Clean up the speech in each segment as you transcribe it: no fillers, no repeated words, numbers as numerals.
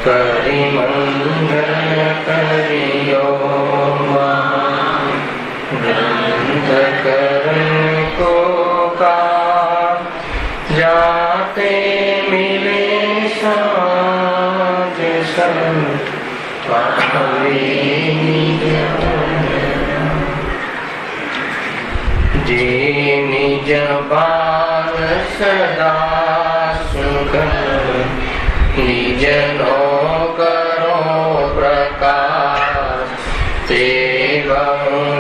કરી મંગળ કર્યો ગ્રંથ કરણ કો કા જાતે મિલે સાજ સન જે નિજ બાલ સદા સુખ નિજ નો કરો પ્રકાશ તે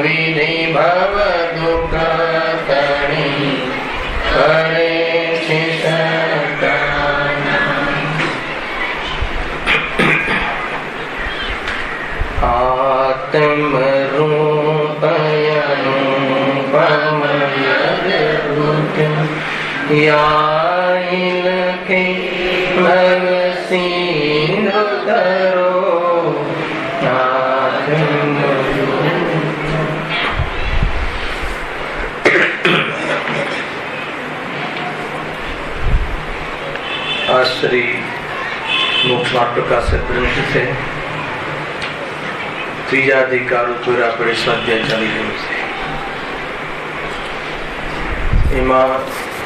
વિધિ ભવ દુઃખ તણી કરે છે આત્મ રૂપયનું યાઈલ કે ભવસિંધુ તરો श्री मोक्ष मार्ग प्रकाशक ग्रंथ से त्रीजा अधिकार पूरा पड़े स्वाध्याय चाली गयो छे। एमा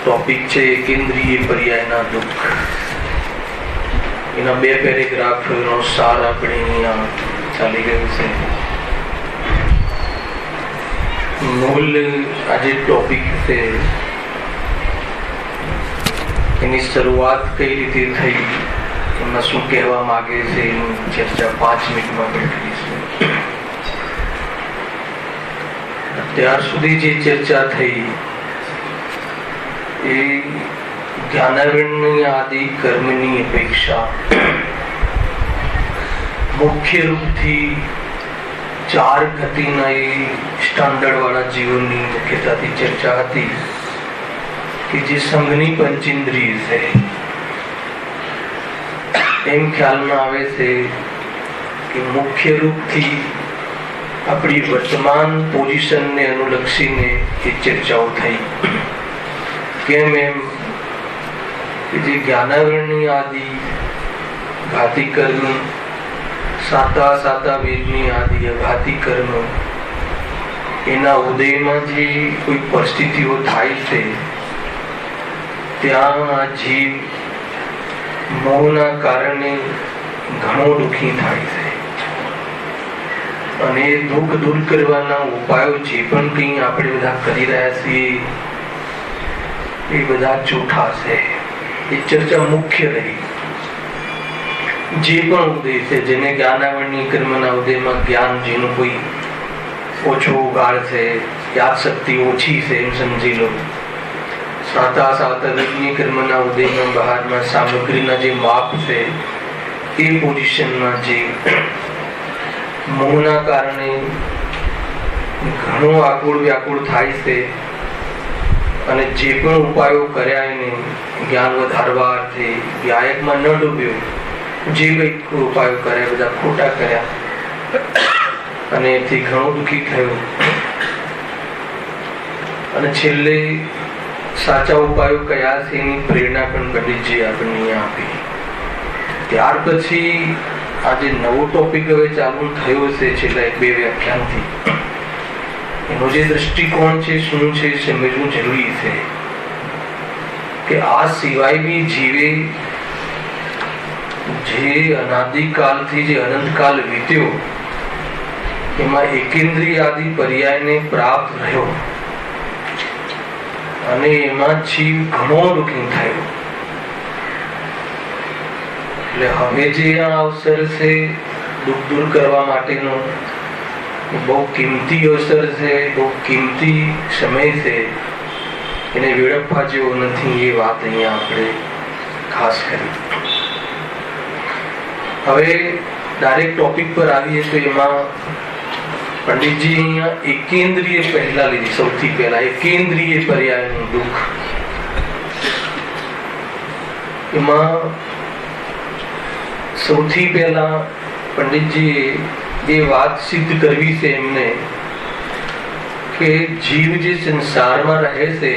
टॉपिक छे एकेंद्रीय पर्यायना दुख। एना बे पेरेग्राफ नो सार आपणे अहींया चाली गयो छे। मूल आज टॉपिक से એની શરૂઆત કઈ રીતે થઈ, એમાં શું કહેવા માંગે છે એની ચર્ચા 5 મિનિટમાં કરીશું। અત્યાર સુધી જે ચર્ચા થઈ એ જ્ઞાનાવરણની આદિ કર્મની અપેક્ષા મુખ્ય રૂપથી 4 ગતિના એ સ્ટાન્ડર્ડ વાળા જીવનની મુખ્યતાથી ચર્ચા હતી कि जे संघनी पंचेंद्रिय से एम ख्याल में आवे से कि मुख्य रूप थी अपनी वर्तमान पोजीशन ने अनुलक्षी ने ये चर्चाओं थई केम एम कि जे ज्ञानावरणी आदि घाती कर्म साता साता वेदनी आदि अघाती कर्म एना उदय में जे कोई परिस्थितिओ थाय छे ત્યાં જીવ મોહના કારણે ઘણો દુઃખી થાય છે અને દુઃખ દૂર કરવાના ઉપાયો જે પણ કંઈ આપણે બધા કરી રહ્યા છીએ એ બધા જૂઠા છે। એ ચર્ચા મુખ્ય રહી। જે પણ ઉદય છે જેને જ્ઞાનાવરણી કર્મના ઉદયમાં જ્ઞાન જેનું કોઈ ઓછો ઉગાડ છે, યાદ શક્તિ ઓછી છે એમ સમજી લો। साता साता वेदनी कर्मना उदय में बहार में सामग्री ना जे माप से ए पोजीशन में जे मोहना कारणे घणो आकुल व्याकुल थाय छे अने जे पण उपायो कर्या एने ज्ञान वधारवा अर्थे व्यायक में न डूब्यो। जे कई उपायो कर्या बधा खोटा कर्या अने एथी घणो दुखी थयो अने छेल्ले साचा उपायो कया छे एनी प्रेरणा पण पंडितजी आपणे आपी। त्यार पछी आज नवो टॉपिक हवे चालू थयो छे छेल्ला 1-2 व्याख्यानथी एनो जे दृष्टिकोण छे शुं छे समजવું જરૂરી છે કે આ સિવાય બી જીવે જે અનાદિકાલથી જે અનંતકાલ વીત્યો એમાં એકેન્દ્રિય આદિ પર્યાયને પ્રાપ્ત રહ્યો અને એમાં જીવ ઘણો દુઃખી થયો। એટલે હવે જે આ અવસર છે દુઃખ દૂર કરવા માટેનો બહુ કિંમતી અવસર છે, બહુ કિંમતી સમય છે, એને વેડફવા જેવો નથી। એ વાત અહીંયા આપણે ખાસ કરી। હવે ડાયરેક્ટ ટોપિક પર આવીએ તો એમાં पंडितजी अहींया एकेंद्रीय पहला लीधी। सौथी पहला एकेंद्रीय पर्यायनुं दुख। एमां सौथी पहला पंडितजीए ये बात सिद्ध करवी छे एमने के जीव जे संसार में रहे छे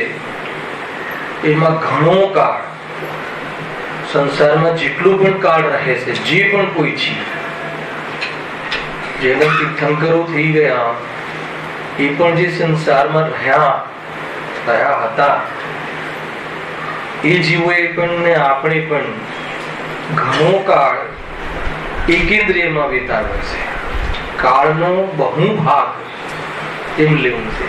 एमां घणो काळ સંસારમાં જેટલું પણ કાળ રહે છે, જે પણ કોઈ જીવ જેને તીર્થંકરો થઈ ગયા એ પણ જે સંસારમાં રહ્યા હતા એ જીવોએ પણ ને આપણે પણ ઘણો કાળ એકેન્દ્રિયમાં વિતાવ્યો છે. કાળનો બહુ ભાગ એમ લેવું છે.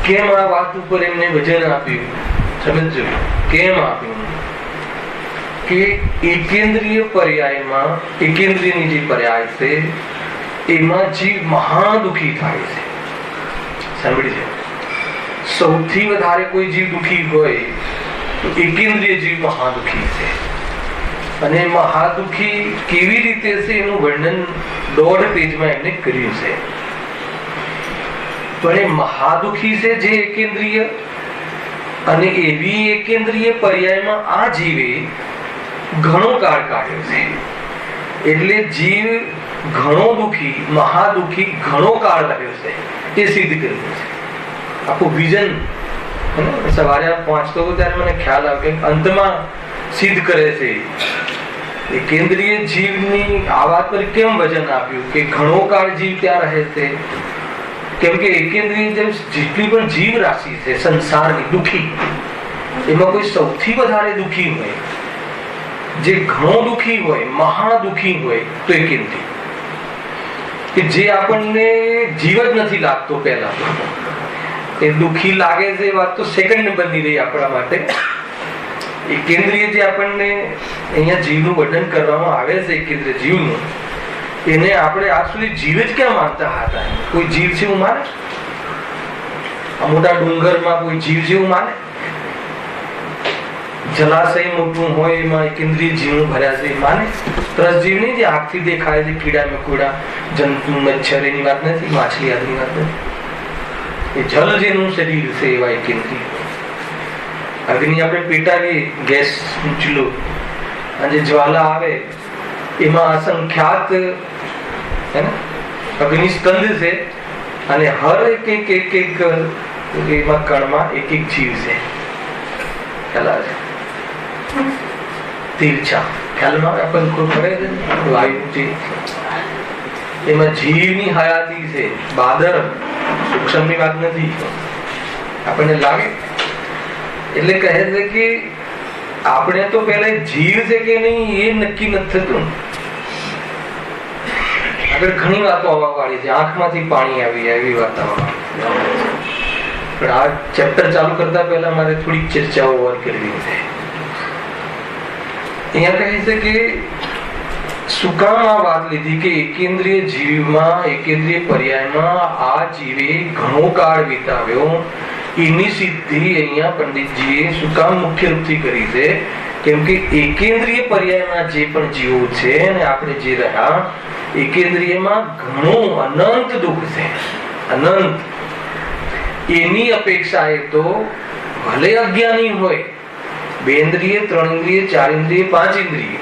કેમ આ વાત ઉપર એમને વજન આપ્યું? સમજો કેમ આપ્યું? કે એકેન્દ્રિય પર્યાયમાં, એકેન્દ્રિયની જે પર્યાય છે એમાં જીવ મહા દુઃખી થાય છે. સાંભળી છે? સૌથી વધારે કોઈ જીવ દુઃખી હોય તો એકેન્દ્રિય જીવ મહા દુઃખી છે. અને મહાદુખી કેવી રીતે છે એનું વર્ણન 1.5 પેજમાં એમને કર્યું છે. પણ એ મહાદુખી છે જે એકેન્દ્રિય, અને એવી એકેન્દ્રિય પર્યાયમાં આ જીવે ઘણો કાળ કાઢ્યો છે. એટલે જીવ ઘણો દુખી, મહાદુખી ઘણો કાળ રહ્યો છે એ સિદ્ધ કર્યું છે. આખું વિઝન સવારે પહોંચતો હતો ત્યારે મને ખ્યાલ આવ્યો કે અંતમાં સિદ્ધ કરે છે. કેન્દ્રીય જીવની આ વાત પર કેમ વજન આપ્યું કે ઘણો કાળ જીવ ત્યાં રહે છે? કેમ કે એકેન્દ્રીય જેટલી પણ જીવ રાશિ છે સંસારની દુઃખી, એમાં કોઈ સૌથી વધારે દુઃખી હોય, જે ઘણો દુઃખી હોય, મહાદુઃખી હોય તો એકેન્દ્રીય, કે જે આપણને જીવ જ નથી લાગતો. પહેલા એ દુઃખી લાગે છે વાત તો સેકન્ડ બની રહી આપણા માટે. એ કેન્દ્રીય જે આપણને અહીંયા જીવનું વર્ણન કરવામાં આવે છે, કેન્દ્રીય જીવનું, એને આપણે આજ સુધી જીવ જ ક્યાં માનતા હતા? કોઈ જીવ છે એવું માને? આ મોટા ડુંગરમાં કોઈ જીવ છે એવું માને? જલાશય મોટું હોય એમાં કેન્દ્રીય જીવ ભર્યા છે માને? ત્રસ જીવ નહીં જે આંખથી દેખાય છે, કીડા મકોડા, જંતુ, મચ્છર, એની વાત નથી, માછલી આદિની વાત નથી. એ જલ જેનું શરીર છે એવા કેન્દ્રીય. અગ્નિ આપણે પેટાવીએ, ગેસ ચૂલો, અને જે જ્વાલા આવે એમાં અસંખ્યાત અગ્નિ સ્કંદ છે, અને હર એક એમાં કણમાં એક જીવ છે. ખ્યાલ આવે? તીર્છા ખ્યાલમાં પંખો ફરે છે, વાયુ છે, એમાં જીવની હયાતી છે. બાદર સૂક્ષ્મની વાત નથી, આપણને લાગે. એટલે કહે છે કે આપણે તો પેલા જીવ છે કે નહીં એ નક્કી નથી થતું. આગળ ઘણી વાતો આવવા વાળી છે, આંખમાંથી પાણી આવી એવી વાત આવવા. પણ આ ચેપ્ટર ચાલુ કરતા પહેલા મારે થોડીક ચર્ચાઓ ઓવર કરવી છે. અહીંયા કહે છે કે શું કામ આ વાત લીધી કે એકેન્દ્રિય જીવમાં, એકેન્દ્રિય પર્યાયમાં આ જીવે ઘણો કાળ વિતાવ્યો. એની સિદ્ધિ અહીંયા પંડિતજીએ શું કામ મુખ્ય રૂપથી કરી છે? કેમ કે એકેન્દ્રિય પર્યાયના જે પણ જીવો છે અને આપણે જે રહ્યા એકેન્દ્રિયમાં ઘણું અનંત દુઃખ છે, અનંત. એની અપેક્ષાએ તો ભલે અજ્ઞાની હોય, 2 ઇન્દ્રિય, 3 ઇન્દ્રિય, 4 ઇન્દ્રિય, 5 ઇન્દ્રિય,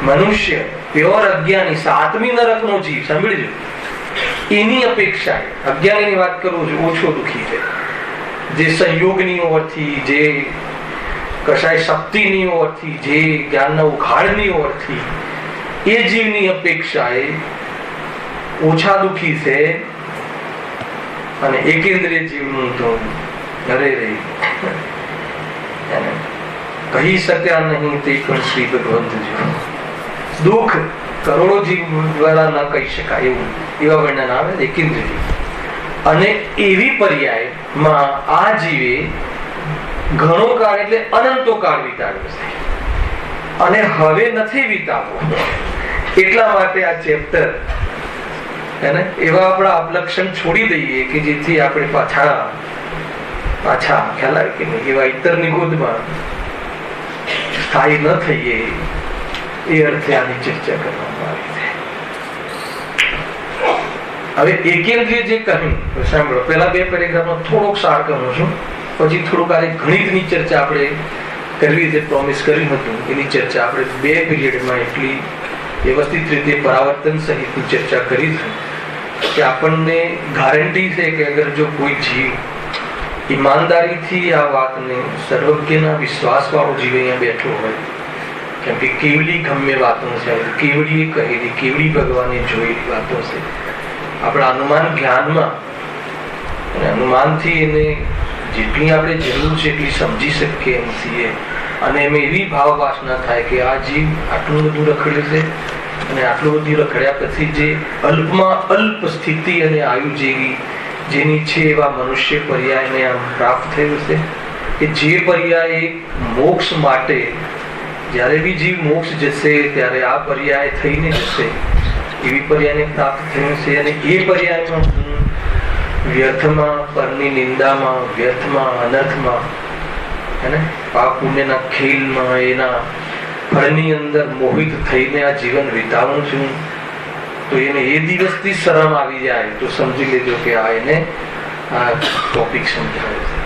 મનુષ્ય પ્યોર અજ્ઞાની, 7મી નરકનો જીવ, સાંભળજો, એની અપેક્ષાએ અજ્ઞાનીની વાત કરું છું, ઓછો દુઃખી છે. જે સંયોગની ઓરથી, જે કશાય શક્તિની ઓરથી, જે જ્ઞાનના ઉઘાડની ઓરથી એ જીવની અપેક્ષાએ ઓછા દુઃખી છે. અને એકેન્દ્રિય જીવનું તો ઘરે રહી કહી શક્યા નહીં તે પણ શ્રી ભગવંત જો દુઃખ કરોડો જીવ દ્વારા ન કહી શકાય એવું એવા વર્ણન આવે એકેન્દ્રિય. અને એવી પર્યાયમાં આ જીવે ઘણો કાળ એટલે અનંતો કાળ વિતાવ્યો છે, અને હવે નથી વિતાવવો. એટલા માટે આ ચેપ્ટર એવા આપણા અપલક્ષણ છોડી દઈએ કે જેથી આપણે પાછા ખ્યાલ આવે કે એવા ઇતરની ગોદમાં સ્થાયી ન થઈએ. એ અર્થે આની ચર્ચા કરવામાં આવી છે. હવે એકેન્દ્રિય જે કહ્યું સાંભળો, પેલા 2 પેરેગ્રાફમાં થોડોક સાર કહું છું, પછી થોડુંક આ ગણિતની ચર્ચા આપણે કરવી જે પ્રોમિસ કર્યું હતું એની ચર્ચા આપણે 2 પીરિયડમાં એટલી વ્યવસ્થિત રીતે પરાવર્તન સહિતની ચર્ચા કરીશું કે આપણને ગારંટી છે કે અગર જો કોઈ જીવ ઈમાનદારીથી આ વાતને સર્વજ્ઞના વિશ્વાસ વાળો જીવ અહીંયા બેઠો હોય કેમ કે કેવડી ગમ્ય વાતો છે, કેવડી કહેલી, કેવડી ભગવાને જોયેલી વાતો છે. આપણા અનુમાન જ્ઞાનમાં અને અનુમાનથી એને જેટલી આપણે જરૂર છે એટલી સમજી શકીએ એમ છીએ. અને એમાં એવી ભાવ વાસના થાય કે આ જીવ આટલું બધું રખડ્યું છે અને આટલું બધું રખડ્યા પછી જે અલ્પમાં અલ્પ સ્થિતિ અને આયુ જેવી જેની છે એવા મનુષ્ય પર્યાયને આમ પ્રાપ્ત થયું છે કે જે પર્યાય મોક્ષ માટે જ્યારે બી જીવ મોક્ષ જશે ત્યારે આ પર્યાય થઈને જશે એવી પર્યાયને પ્રાપ્ત થયું છે. અને એ પર્યાયમાં હું વ્યર્થમાં, પરની નિંદામાં, વ્યર્થમાં, અનર્થમાં, હે પાપ પુણ્યના ખેલમાં, એના ફળની અંદર મોહિત થઈને આ જીવન વિતાવું છું, તો એને એ દિવસથી શરમ આવી જાય તો સમજી લેજો કે આ એને આ ટોપિક સમજાવે છે.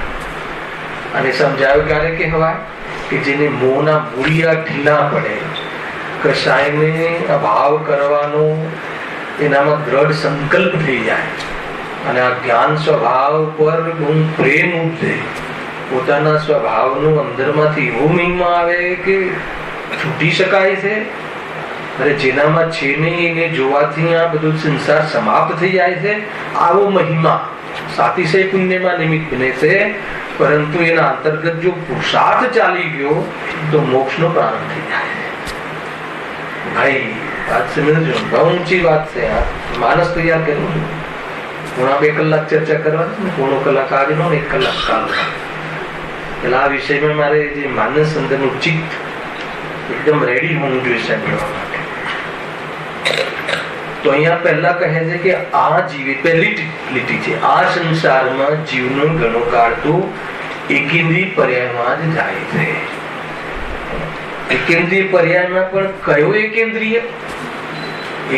અને સમજાવ્યું ક્યારે કહેવાય કે જેને મોહના મૂળિયા ઢીલા પડે, કશાયને અભાવ કરવાનો એનામાં દ્રઢ સંકલ્પ થઈ જાય અને આ જ્ઞાન સ્વભાવ પર બહુ પ્રેમ ઉપજે, પોતાના સ્વભાવનું અંદરમાંથી એવું મીંગમાં આવે કે છૂટી શકાય છે. અરે જેનામાં છે નહીં એને જોવાથી આ બધું સંસાર સમાપ્ત થઈ જાય છે. આવો મહિમા સાતિશય પુણ્યમાં નિમિત્ત બને છે, પરંતુ એના અંતર્ગત જો પુરુષાર્થ ચાલી ગયો તો મોક્ષનો પ્રારંભ થઈ જાય છે. ભાઈ વાત સમજો, બહુ ઊંચી વાત છે. માનસ તૈયાર કરું છું, પૂણા 2 કલાક ચર્ચા કરવાની, પૂર્ણો કલાક આજનો, 1 કલાક કાલ. પેલા આ વિષયમાં મારે જે માનસ અંદરનું ચિત્ત એકદમ રેડી હોવું જોઈએ સાંભળવા માટે. તો અહીંયા પહેલા કહે છે કે આ જીવે, પહેલી લીટી છે, આ સંસારમાં જીવનો ઘણો કાળ તો એકેન્દ્રીય પર્યાયમાં જ જાય છે. એકેન્દ્રીય પર્યાયમાં પણ કયો એકેન્દ્રીય?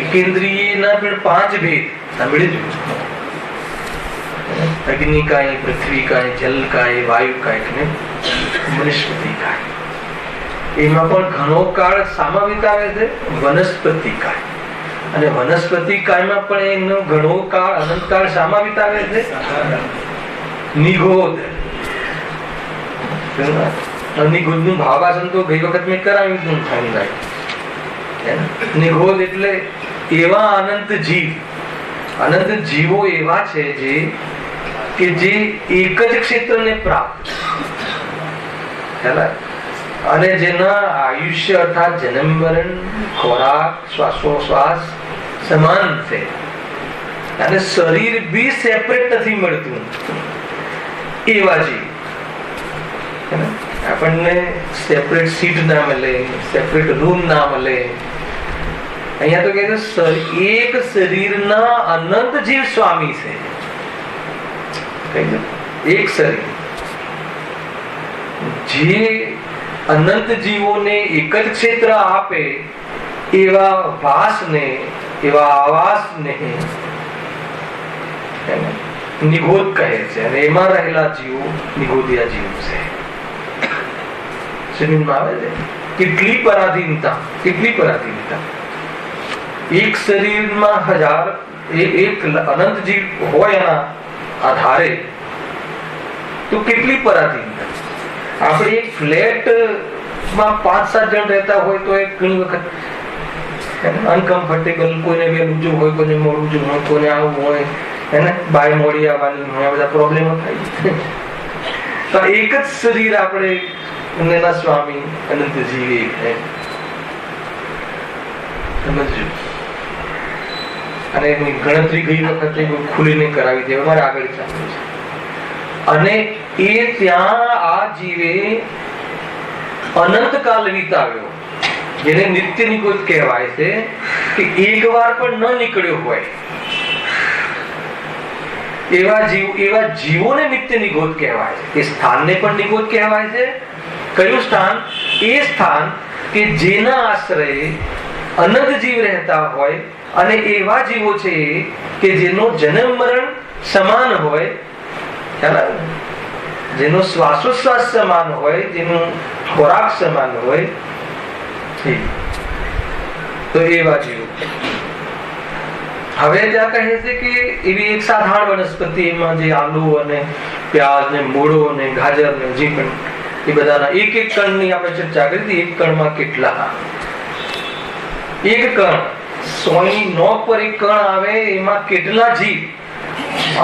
એકેન્દ્રીયના પણ 5 ભેદ સાંભળી જ. અગ્નિ કાય, પૃથ્વી કાય, જલ કાય, વાયુ કાય ને વનસ્પતિ કાય. એમાં પણ ઘણો કાળ સામા વિતાવે છે વનસ્પતિ કાય. અને વનસ્પતિ કાયમાં પણ એનો ઘણો કાળ અનંતકાળ સામા વિતાવે છે નિગોદ. નિગોદ નું ભાવાસન તો ગઈ વખત મેં કરાવ્યું હતું. નિગોદ એટલે એવા અનંત જીવ, અનંત જીવો એવા છે જે કે જે એક જ ક્ષેત્રને પ્રાપ્ત, અને જેના આયુષ્ય અર્થાત જન્મ મરણ, ખોરાક, શ્વાસોશ્વાસ સમાન છે. અને શરીર બી સેપરેટ નથી મળતું એવા જીવ. આપણને સેપરેટ સીટ ના મળે, સેપરેટ રૂમ ના મળે. અહીંયા તો કહે છે એક શરીરના અનંત જીવ સ્વામી છે. એક શરીર જે અનંત જીવોને એક જ ક્ષેત્ર આપે એવા વાસને, એવા આવાસને નિગોદ કહે છે. અને એમાં રહેલા જીવો નિગોદિયા જીવો છે. જમીનમાં આવે છે કેટલી પરાધીનતા, કેટલી પરાધીનતા. એક શરીરમાં 1000 એક અનંત જીવ હોય એના આધારે તો કેટલી પરાધીનતા. આપણે એક ફ્લેટ માં 5-7 જણ રહેતા હોય તો એક ઘણી વખત અનકમ્ફર્ટેબલ, કોઈને વહેલું જવું હોય, કોઈને મોડું જવું હોય, કોઈને આવું હોય, એને બાય મોડી આવવાની હોય, બધા પ્રોબ્લેમો થાય. તો એક જ શરીર આપણે એના સ્વામી અનંત જીવી સમજજો. અને એની ગણતરી ગઈ વખતે ખુલીને કરાવી દે, અમારે આગળ ચાલુ છે. અને એ ત્યાં આ જીવે અનંતકાલ વિતાવ્યો, જેને નિત્ય નિગોદ કહેવાય છે, કે એક વાર પણ ન નીકળ્યો હોય એવા જીવોને નિત્ય નિગોદ કહેવાય છે. એ સ્થાનને પણ નિગોદ કહેવાય છે. કયું સ્થાન? એ સ્થાન કે જેના આશ્રય અનંત જીવ રહેતા હોય અને એવા જીવો છે કે જેનો જન્મ મરણ સમાન હોય, જેનો શ્વાસોશ્વાસ સમાન હોય, જેનો ખોરાક સમાન હોય, તો એવા જીવો. હવે ત્યાં કહે છે કે એવી એક સાધારણ વનસ્પતિમાં જે આલુ અને પ્યાજ ને મૂળો ને ગાજર ને જે પણ એ બધાના એક એક કણની આપણે ચર્ચા કરી હતી. એક કણમાં કેટલા, એક કણ 100 પર એક કણ આવે એમાં કેટલા જીવ,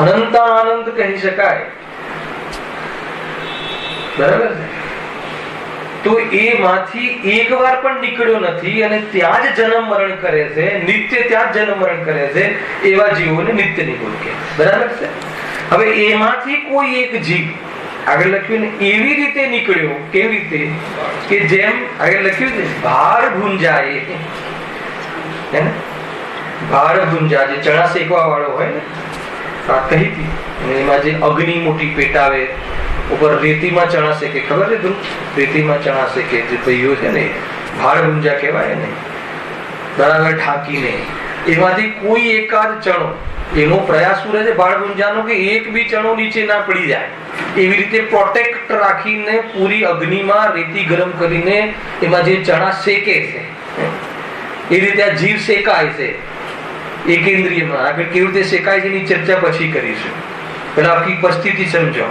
અનંત અનંત કહી શકાય. બરાબર છે? તો એમાંથી એક વાર પણ નીકળ્યો નથી અને ત્યાં જ જન્મ મરણ કરે છે, નિત્ય ત્યાં જ જન્મ મરણ કરે છે, એવા જીવોને નિત્ય નિગોદ કહે. બરાબર છે? હવે એમાંથી કોઈ એક જીવ આગળ લખ્યું ને એવી રીતે નીકળ્યો, કેવી રીતે કે જેમ આગળ લખ્યું છે ભાર ભુંજાએ, ભાર ભુંજા જે ચણા શેકવા વાળો હોય ને, વાત કહી હતી, એમાં જે અગ્નિ મોટી પેટાવે ઉપર રેતીમાં ચણા શેકે, ખબર છે ધ્રુવ? રેતીમાં ચણા શેકે જે ભાઈઓ છે ને, ભાર ભુંજા કહેવાય ને, બરાબર ઠાંકીને એમાંથી કોઈ એકાદ ચણો, એનો પ્રયાસ શું રહે છે ભાર ભુંજાનો કે એક બી ચણો નીચે ના પડી જાય, એવી રીતે પ્રોટેક્ટ રાખીને પૂરી અગ્નિમાં રેતી ગરમ કરીને એમાં જે ચણા શેકે છે એ રીતે આ જીવ શેકાય છે એકેન્દ્રિયમાં. આગળ કેવી રીતે શેકાય છે એની ચર્ચા પછી કરીશું, પેલા આખી પરિસ્થિતિ સમજો.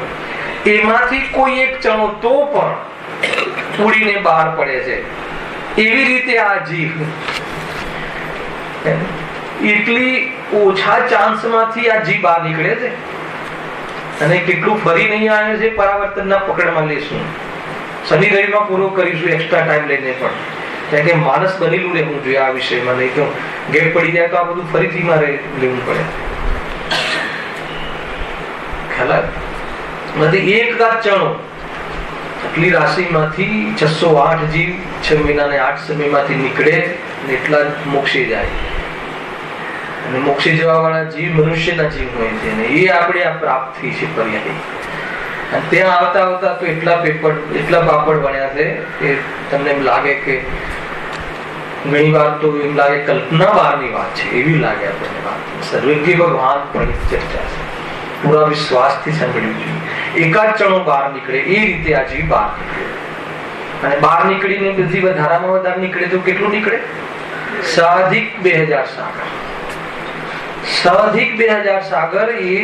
એમાંથી કોઈ એક ચણો તો પણ ઉડીને બહાર પડે છે, એવી રીતે આ જીવ એટલી ઓછા ચાન્સ માંથી આ જીવ બહાર નીકળે છે. અને કેટલું ફરી નહીં આવે છે પરાવર્તનના પકડમાં લેશું, શનિ રવિમાં પૂરો કરીશું એક્સ્ટ્રા ટાઈમ લઈને. પણ કારણ કે માણસ બનેલું રહેવું જોઈએ આ વિષયમાં, નહીં તો ગેપ પડી જાય તો આ બધું ફરીથી મારે લેવું પડે. ખ્યાલ એક ચણો આટલી રાશિમાંથી 608 જીવ 6 મહિના ને 8 સમયમાંથી નીકળે ને એટલા મોક્ષે જાય. અને મોક્ષે જવા વાળા જીવ મનુષ્યના જીવ હોય છે ને એ આપણે આ પ્રાપ્ત થઈ છે પર્યાય. અને ત્યાં આવતા આવતા તો એટલા પાપડ બન્યા છે કે તમને એમ લાગે કે ઘણી વાર તો એમ લાગે કલ્પના બહારની વાત છે, એવી લાગે આપણને વાત. સર્વજ્ઞ ભગવાન પણ ચર્ચા છે, પૂરા વિશ્વાસથી સાંભળ્યું છે. એકાદ ચણો બહાર નીકળે એ રીતે આ જીવ બહાર નીકળે. અને બહાર નીકળીને બધી વધારામાં વધારે નીકળે તો કેટલું નીકળે? સાધિક 2000 સાગર. સાધિક 2000 સાગર એ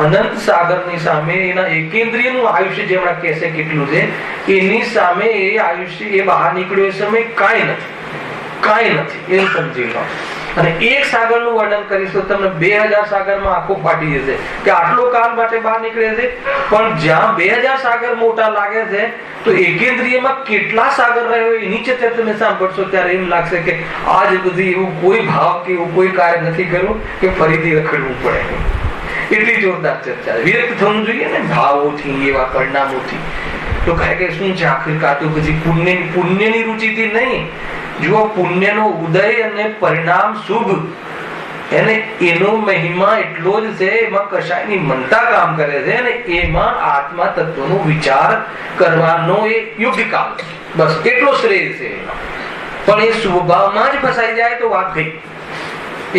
અનંત સાગરની સામે એના એકેન્દ્રિયનું આયુષ્ય જે હમણાં કહેશે કેટલું છે, એની સામે એ આયુષ્ય એ બહાર નીકળ્યો એ સમય કાંઈ નથી એમ સમજી લો. અને એક સાગરનું વર્ણન કરીશું તમને 2000 સાગરમાં આંખો ફાટી જશે કે આટલો કાળ માટે બહાર નીકળે છે. પણ જ્યાં 2000 સાગર મોટા લાગે છે તો એકેન્દ્રિયમાં કેટલા સાગર રહ્યો એની ચર્ચા તમે સાંભળશો ત્યારે એમ લાગશે કે આજ બધી એવું કોઈ ભાવ કે એવું કોઈ કાર્ય નથી કર્યું કે ફરીથી રખડવું પડે. એટલી જોરદાર ચર્ચા. વિરક્ત થવું જોઈએ ને ભાવોથી, એવા પરિણામોથી. તો કહે કે શું છે આખિરકાર તો પછી પુણ્યની રુચિથી નહીં. જુઓ, પુણ્યનો ઉદય અને પરિણામ શુભ, એને એનો મહિમા એટલો જ છે, એમાં કશાયની મનતા કામ કરે છે અને એમાં આત્મા તત્વનો વિચાર કરવાનો એ યોગ્ય કાળ, બસ એટલો શ્રેય છે. પણ એ સ્વભાવમાં જ ફસાઈ જાય તો વાત ગઈ.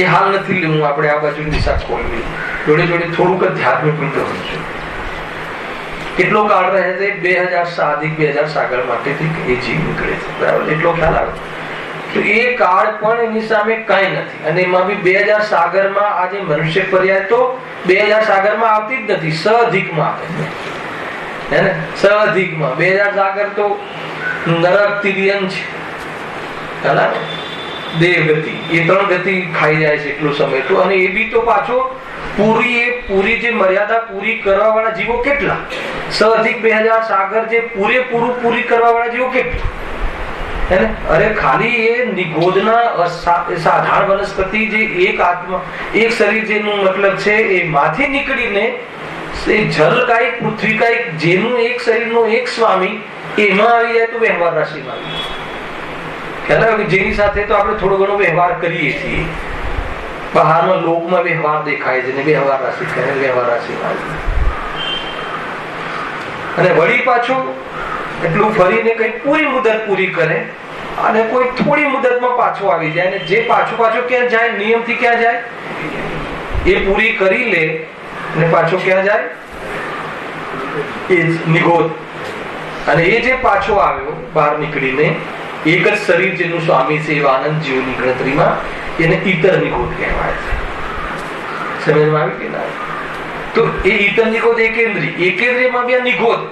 એ હાલ નથી લેવું આપણે આ બાજુ દિશા ખોલવી. જોડે જોડે થોડુંક ધ્યાન પણ કરવું છે. કેટલો કાળ રહે છે? 2000 સાધિક 2000 સાગર માટેથી એ જીવ નીકળે છે. બરાબર, એટલો ખ્યાલ આવે. તો એ કાળ પણ એની સામે કાંઈ નથી. અને એમાં બી 2000 સાગરમાં આજે મનુષ્ય પર્યાય તો 2000 સાગરમાં આવતી જ નથી, સઅધિકમાં આવે છે ને. સઅધિકમાં 2000 સાગર તો નરક, તિર્યન છે, દેવગતિ, એ 3 ગતિ ખાઈ જાય છે એટલો સમય તો. અને એ બી તો પાછો પૂરી જે મર્યાદા પૂરી કરવા વાળા જીવો કેટલા? સઅધિક 2000 સાગર જે પૂરેપૂરું પૂરી કરવા વાળા જીવો કેટલા? અરે ખાલી એ નિગોદના સાધારણ વનસ્પતિ જે એક આત્મા એક શરીર જેનું મતલબ છે એમાંથી નીકળીને એ જલ કાયિક, પૃથ્વી કાયિક, જેનું એક શરીરનો એક સ્વામી, એમાં આવી જાય તો વ્યવહાર રાશિમાં આવી જાય. ખ્યાલ આવે? જેની સાથે તો આપણે થોડો ઘણો વ્યવહાર કરીએ છીએ, બહારના લોકમાં વ્યવહાર દેખાય છે ને વ્યવહાર રાશિ કહે, વ્યવહાર રાશિમાં આવી. અને વળી પાછું એટલું ફરીને કઈ પૂરી મુદત પૂરી કરે અને કોઈ થોડી મુદતમાં પાછો આવી જાય. અને જે પાછો ક્યાં જાય? નિયમથી ક્યાં જાય? એ પૂરી કરી લે અને પાછો ક્યાં જાય? એ નિગોદ. અને એ જે પાછો આવ્યો બહાર નીકળીને એક જ શરીર જેનું સ્વામી છે એવા આનંદ જીવની ગણતરીમાં એને ઈતર નિગોદ કહેવાય છે. સમજમાં આવી કે ના? તો એ ઈતર નિગોદ એકેન્દ્રિયમાં બી નિગોદ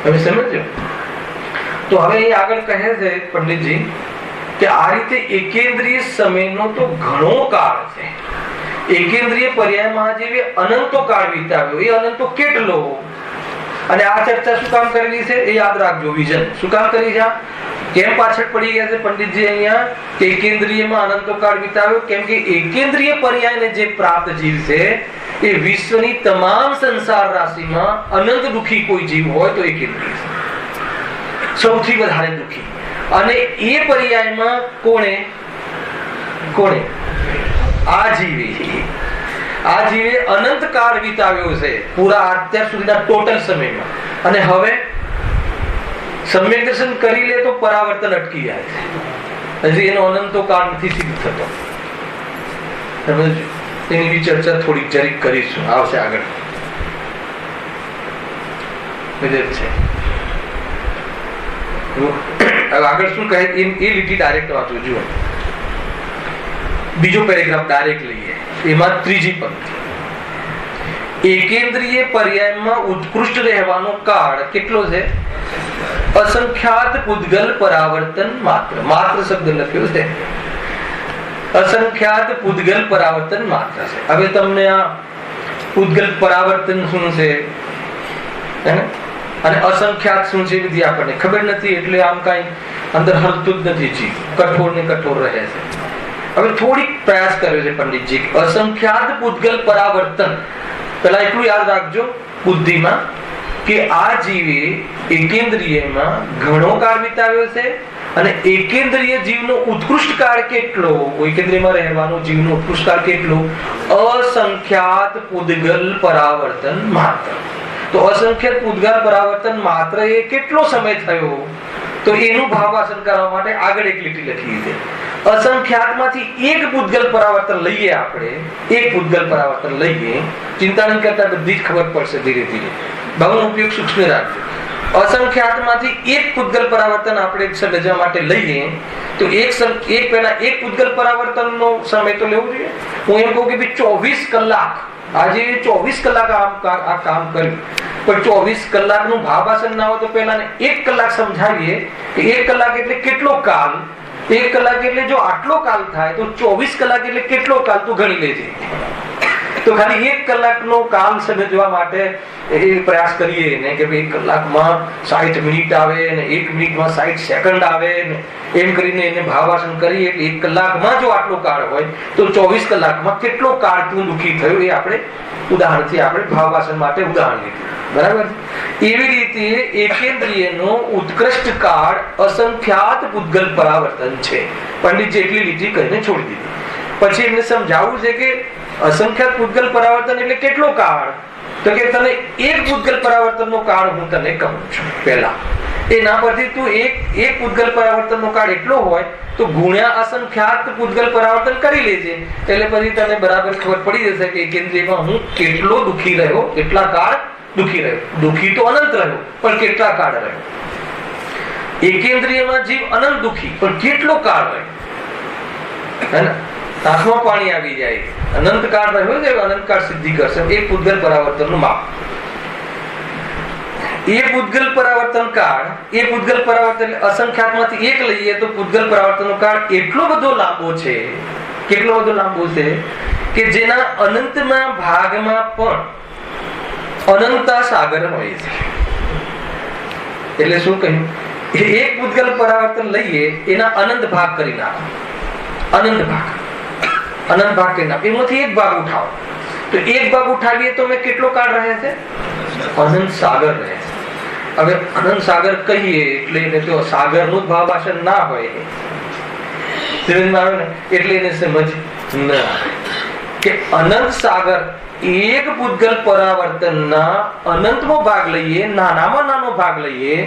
તમે સમજો. તો હવે અહીં આગળ કહે છે પંડિતજી કે આ રીતે એકેન્દ્રિય સમયનો તો ઘણો કાળ છે. એકેન્દ્રિય પર્યાયમાં જે અનંતો કાળ વિતાવ્યો એ અનંતો કેટલો, અને આ ચર્ચા શું કામ કરેલી છે એ યાદ રાખજો. વિઝન શું કામ કરી છે, કેમ પાછળ પડી ગયા છે પંડિતજી અહીંયા કે એકેન્દ્રિયમાં અનંતો કાળ વિતાવ્યો? કેમ કે એકેન્દ્રિય પર્યાયને જે પ્રાપ્ત જીવ છે એ વિશ્વની તમામ સંસાર રાશિમાં અનંત દુઃખી કોઈ જીવ હોય તો એકેન્દ્રિય છે, સૌથી વધારે દુઃખી. અને એ પર્યાયમાં કોણે આ જીવે અનંત કાળ વિતાવ્યો છે પૂરા અત્યાર સુધીના ટોટલ સમયમાં. અને હવે સમ્યક દર્શન કરી લે તો પરાવર્તન અટકી જાય છે, હજી એનો અનંતો કાળ નથી સિદ્ધ થતો. એની બી ચર્ચા થોડીક જરીક કરીશું, આવશે આગળ. આગળ શું કહે એ લીટી ડાયરેક્ટ વાંચો. જુઓ, બીજો પેરેગ્રાફ ડાયરેક્ટ લઈએ, એમાં ત્રીજી પંક્તિ. એકેન્દ્રીય પર્યાયમાં ઉત્કૃષ્ટ રહેવાનો કાળ કેટલો છે? અસંખ્યાત પૂતગલ પરાવર્તન માત્ર. માત્ર શબ્દ લખ્યો છે, અસંખ્યાત પૂતગલ પરાવર્તન માત્ર છે. હવે તમને આ પૂતગલ પરાવર્તન શું છે અને અસંખ્યાત શું છે બધી આપણને ખબર નથી, એટલે આમ કઈ અંદર હલતું જ નથી જીવ, કઠોર ને કઠોર રહે છે. હવે થોડીક પ્રયાસ કર્યો છે પંડિતજી, અસંખ્યાત પૂતગલ પરાવર્તન. પેલા એટલું યાદ રાખજો બુદ્ધિમાં કે આ જીવે એકેન્દ્રિયમાં ઘણો કાળ વિતાવ્યો છે, અને એકેન્દ્રિય જીવનો ઉત્કૃષ્ટ કાળ કેટલો, એકેન્દ્રિયમાં રહેવાનો જીવનો ઉત્કૃષ્ટ કાળ કેટલો? અસંખ્યાત પૂતગલ પરાવર્તન માત્ર. તો અસંખ્યાત પૂતગલ પરાવર્તન માત્ર એ કેટલો સમય થયો? તો એનું ભાવાસન કરવા માટે આગળ એક લીટી લખી છે. અસંખ્યાતમાંથી એક પૂતગલ પરાવર્તન લઈએ, આપણે એક પૂતગલ પરાવર્તન લઈએ, ચિંતા નહીં કરતા, બધી જ ખબર પડશે ધીરે ધીરે. ભાવનો ઉપયોગ સૂક્ષ્મ રાખજો. અસંખ્યાતમાંથી એક પૂતગલ પરાવર્તન આપણે સમજવા માટે લઈએ તો એક પહેલા એક પૂતગલ પરાવર્તનનો સમય તો લેવો જોઈએ. હું એમ કહું કે 24 કલાક, આજે 24 કલાક આ કામ કર્યું, પણ 24 કલાકનું ભાવાસન ના હોય તો પહેલા 1 કલાક સમજાવીએ કે 1 કલાક એટલે કેટલો કાલ. 1 કલાક એટલે જો આટલો કાલ થાય તો 24 કલાક એટલે કેટલો કાલ તું ગણી લેજે. તો ખાલી 1 કલાકનો કાલ સમજવા માટે એ પ્રયાસ કરીએ ને કે 1 કલાકમાં 60 મિનિટ આવે ને 1 મિનિટમાં 60 સેકન્ડ આવે ને એમ કરીને એને ભાવાસન કરીએ એટલે 1 કલાકમાં જો આટલો કાળ હોય તો 24 કલાકમાં કેટલો કાળ તું દુઃખી થયો એ આપણે ઉદાહરણથી આપણે ભાવાસન માટે ઉદાહરણ લીધું. બરાબર? એવી રીતે એકેન્દ્રિયનો ઉત્કૃષ્ટ કાળ અસંખ્યાત પૂતગલ પરાવર્તન છે. પંડિતજી એટલી લીટી કહીને છોડી દીધી. પછી એમને સમજાવવું છે કે અસંખ્યાત પૂતગલ પરાવર્તન એટલે કેટલો કાળ? તો કે તને એક પૂતગલ પરાવર્તનનો કાળ હું તને કહું છું. પહેલા એના પરથી તું એક પૂતગલ પરાવર્તનનો કાળ એટલો હોય તો ગુણ્યા અસંખ્યાત પૂતગલ પરાવર્તન કરી લેજે, એટલે પછી તને બરાબર ખબર પડી જશે કે કેન્દ્રિયમાં હું કેટલો દુઃખી રહ્યો, કેટલા કાળ દુઃખી રહ્યો. દુઃખી તો અનંત રહ્યો, પણ કેટલા કાળ રહ્યો? એકેન્દ્રિયમાં જીવ અનંત દુઃખી, પણ કેટલો કાળ રહ્યો? હે ને? આંખમાં પાણી આવી જાય. અનંત કાળ રહ્યો છે, અનંત કાળ સિદ્ધિ કરશે. એક પૂતગલ પરાવર્તનનું માપ. એ પૂતગલ પરાવર્તન કાળ, એ પૂતગલ પરાવર્તન અસંખ્યાતમાંથી એક લઈએ તો પૂતગલ પરાવર્તનનો કાળ એટલો બધો લાંબો છે, કેટલો બધો લાંબો છે કે જેના અનંતના ભાગમાં પણ અનંતા સાગર હોય છે. એટલે શું કહ્યું? એક પૂતગલ પરાવર્તન લઈએ એના અનંત ભાગ કરી નાખો. અનંત ભાગ કરી નાખો, એમાંથી એક ભાગ ઉઠાવો તો એક ભાગ ઉઠાવીએ તો મેં કેટલો કાળ રહે છે? અનંત સાગર રહે છે. હવે અનંત સાગર કહીએ એટલે એને તો સાગરનું જ ભાવાસન ના હોય, એટલે એને સમજ ન આવે કે અનંત સાગર એક પૂતગલ પરાવર્તનના અનંતનો ભાગ લઈએ, નાનામાં નાનો ભાગ લઈએ,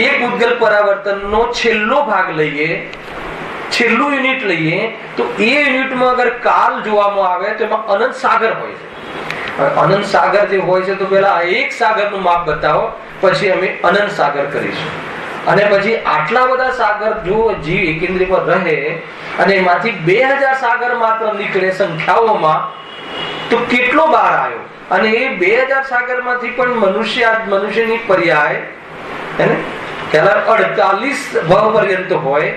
એક પૂતગલ પરાવર્તનનો છેલ્લો ભાગ લઈએ, છેલ્લું યુનિટ લઈએ તો એ યુનિટમાં અગર કાલ જોવામાં આવે તો એમાં અનંત સાગર હોય છે. અનંત સાગર જે હોય છે તો પેલા એક સાગરનું માપ બતાવો, પછી અમે અનંત સાગર કરીશું. અને પછી આટલા બધા સાગર જો જીવ એકેન્દ્રિયમાં રહે અને એમાંથી 2000 સાગર માત્ર નીકળે સંખ્યાઓમાં, તો કેટલો બહાર આવ્યો? અને એ 2000 સાગરમાંથી પણ મનુષ્યની પર્યાય હે ને 48 ભાવ પર્યંત હોય,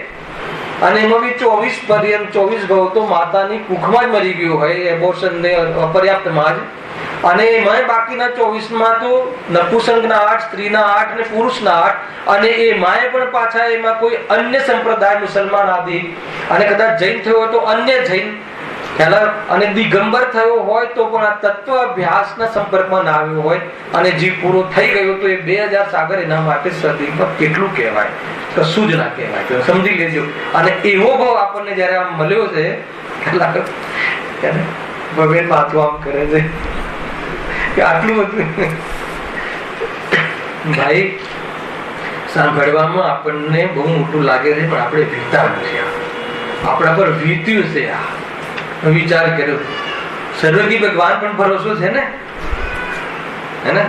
અને એમાં બી 24 ભાવ તો માતાની કુખમાં જ મરી ગયું હોય, એબોર્શન ને અપર્યાપ્તમાં જ. અને એમાં બાકીના 24માં તો નપુંસકના 8, સ્ત્રીના 8 અને પુરુષના 8. અને એમાંય પણ પાછા એમાં કોઈ અન્ય સંપ્રદાય, મુસલમાન આદિ, અને કદાચ જૈન થયો હોય તો અન્ય જૈન, અને દિગંબર થયો હોય તો પણ આ તત્વ અભ્યાસના સંપર્કમાં ના આવ્યો હોય, અને જીવ પૂરો થઈ ગયો તો એ 2000 સાગર એના માટે સદીમાં કેટલું કહેવાય? કશું જ ના કહેવાય. તો સમજી લેજો. અને એવો ભાવ આપણને જયારે આમ મળ્યો છે, ભગવાન વાતો આમ કરે છે કે આટલું બધું ભાઈ સાંભળવામાં આપણને બહુ મોટું લાગે છે, પણ આપણે વીતા નથી. આપણા પર વીત્યું છે. આ વિચાર કર્યો, સર્વજ્ઞ ભગવાન પણ ભરોસો છે ને, હે ને?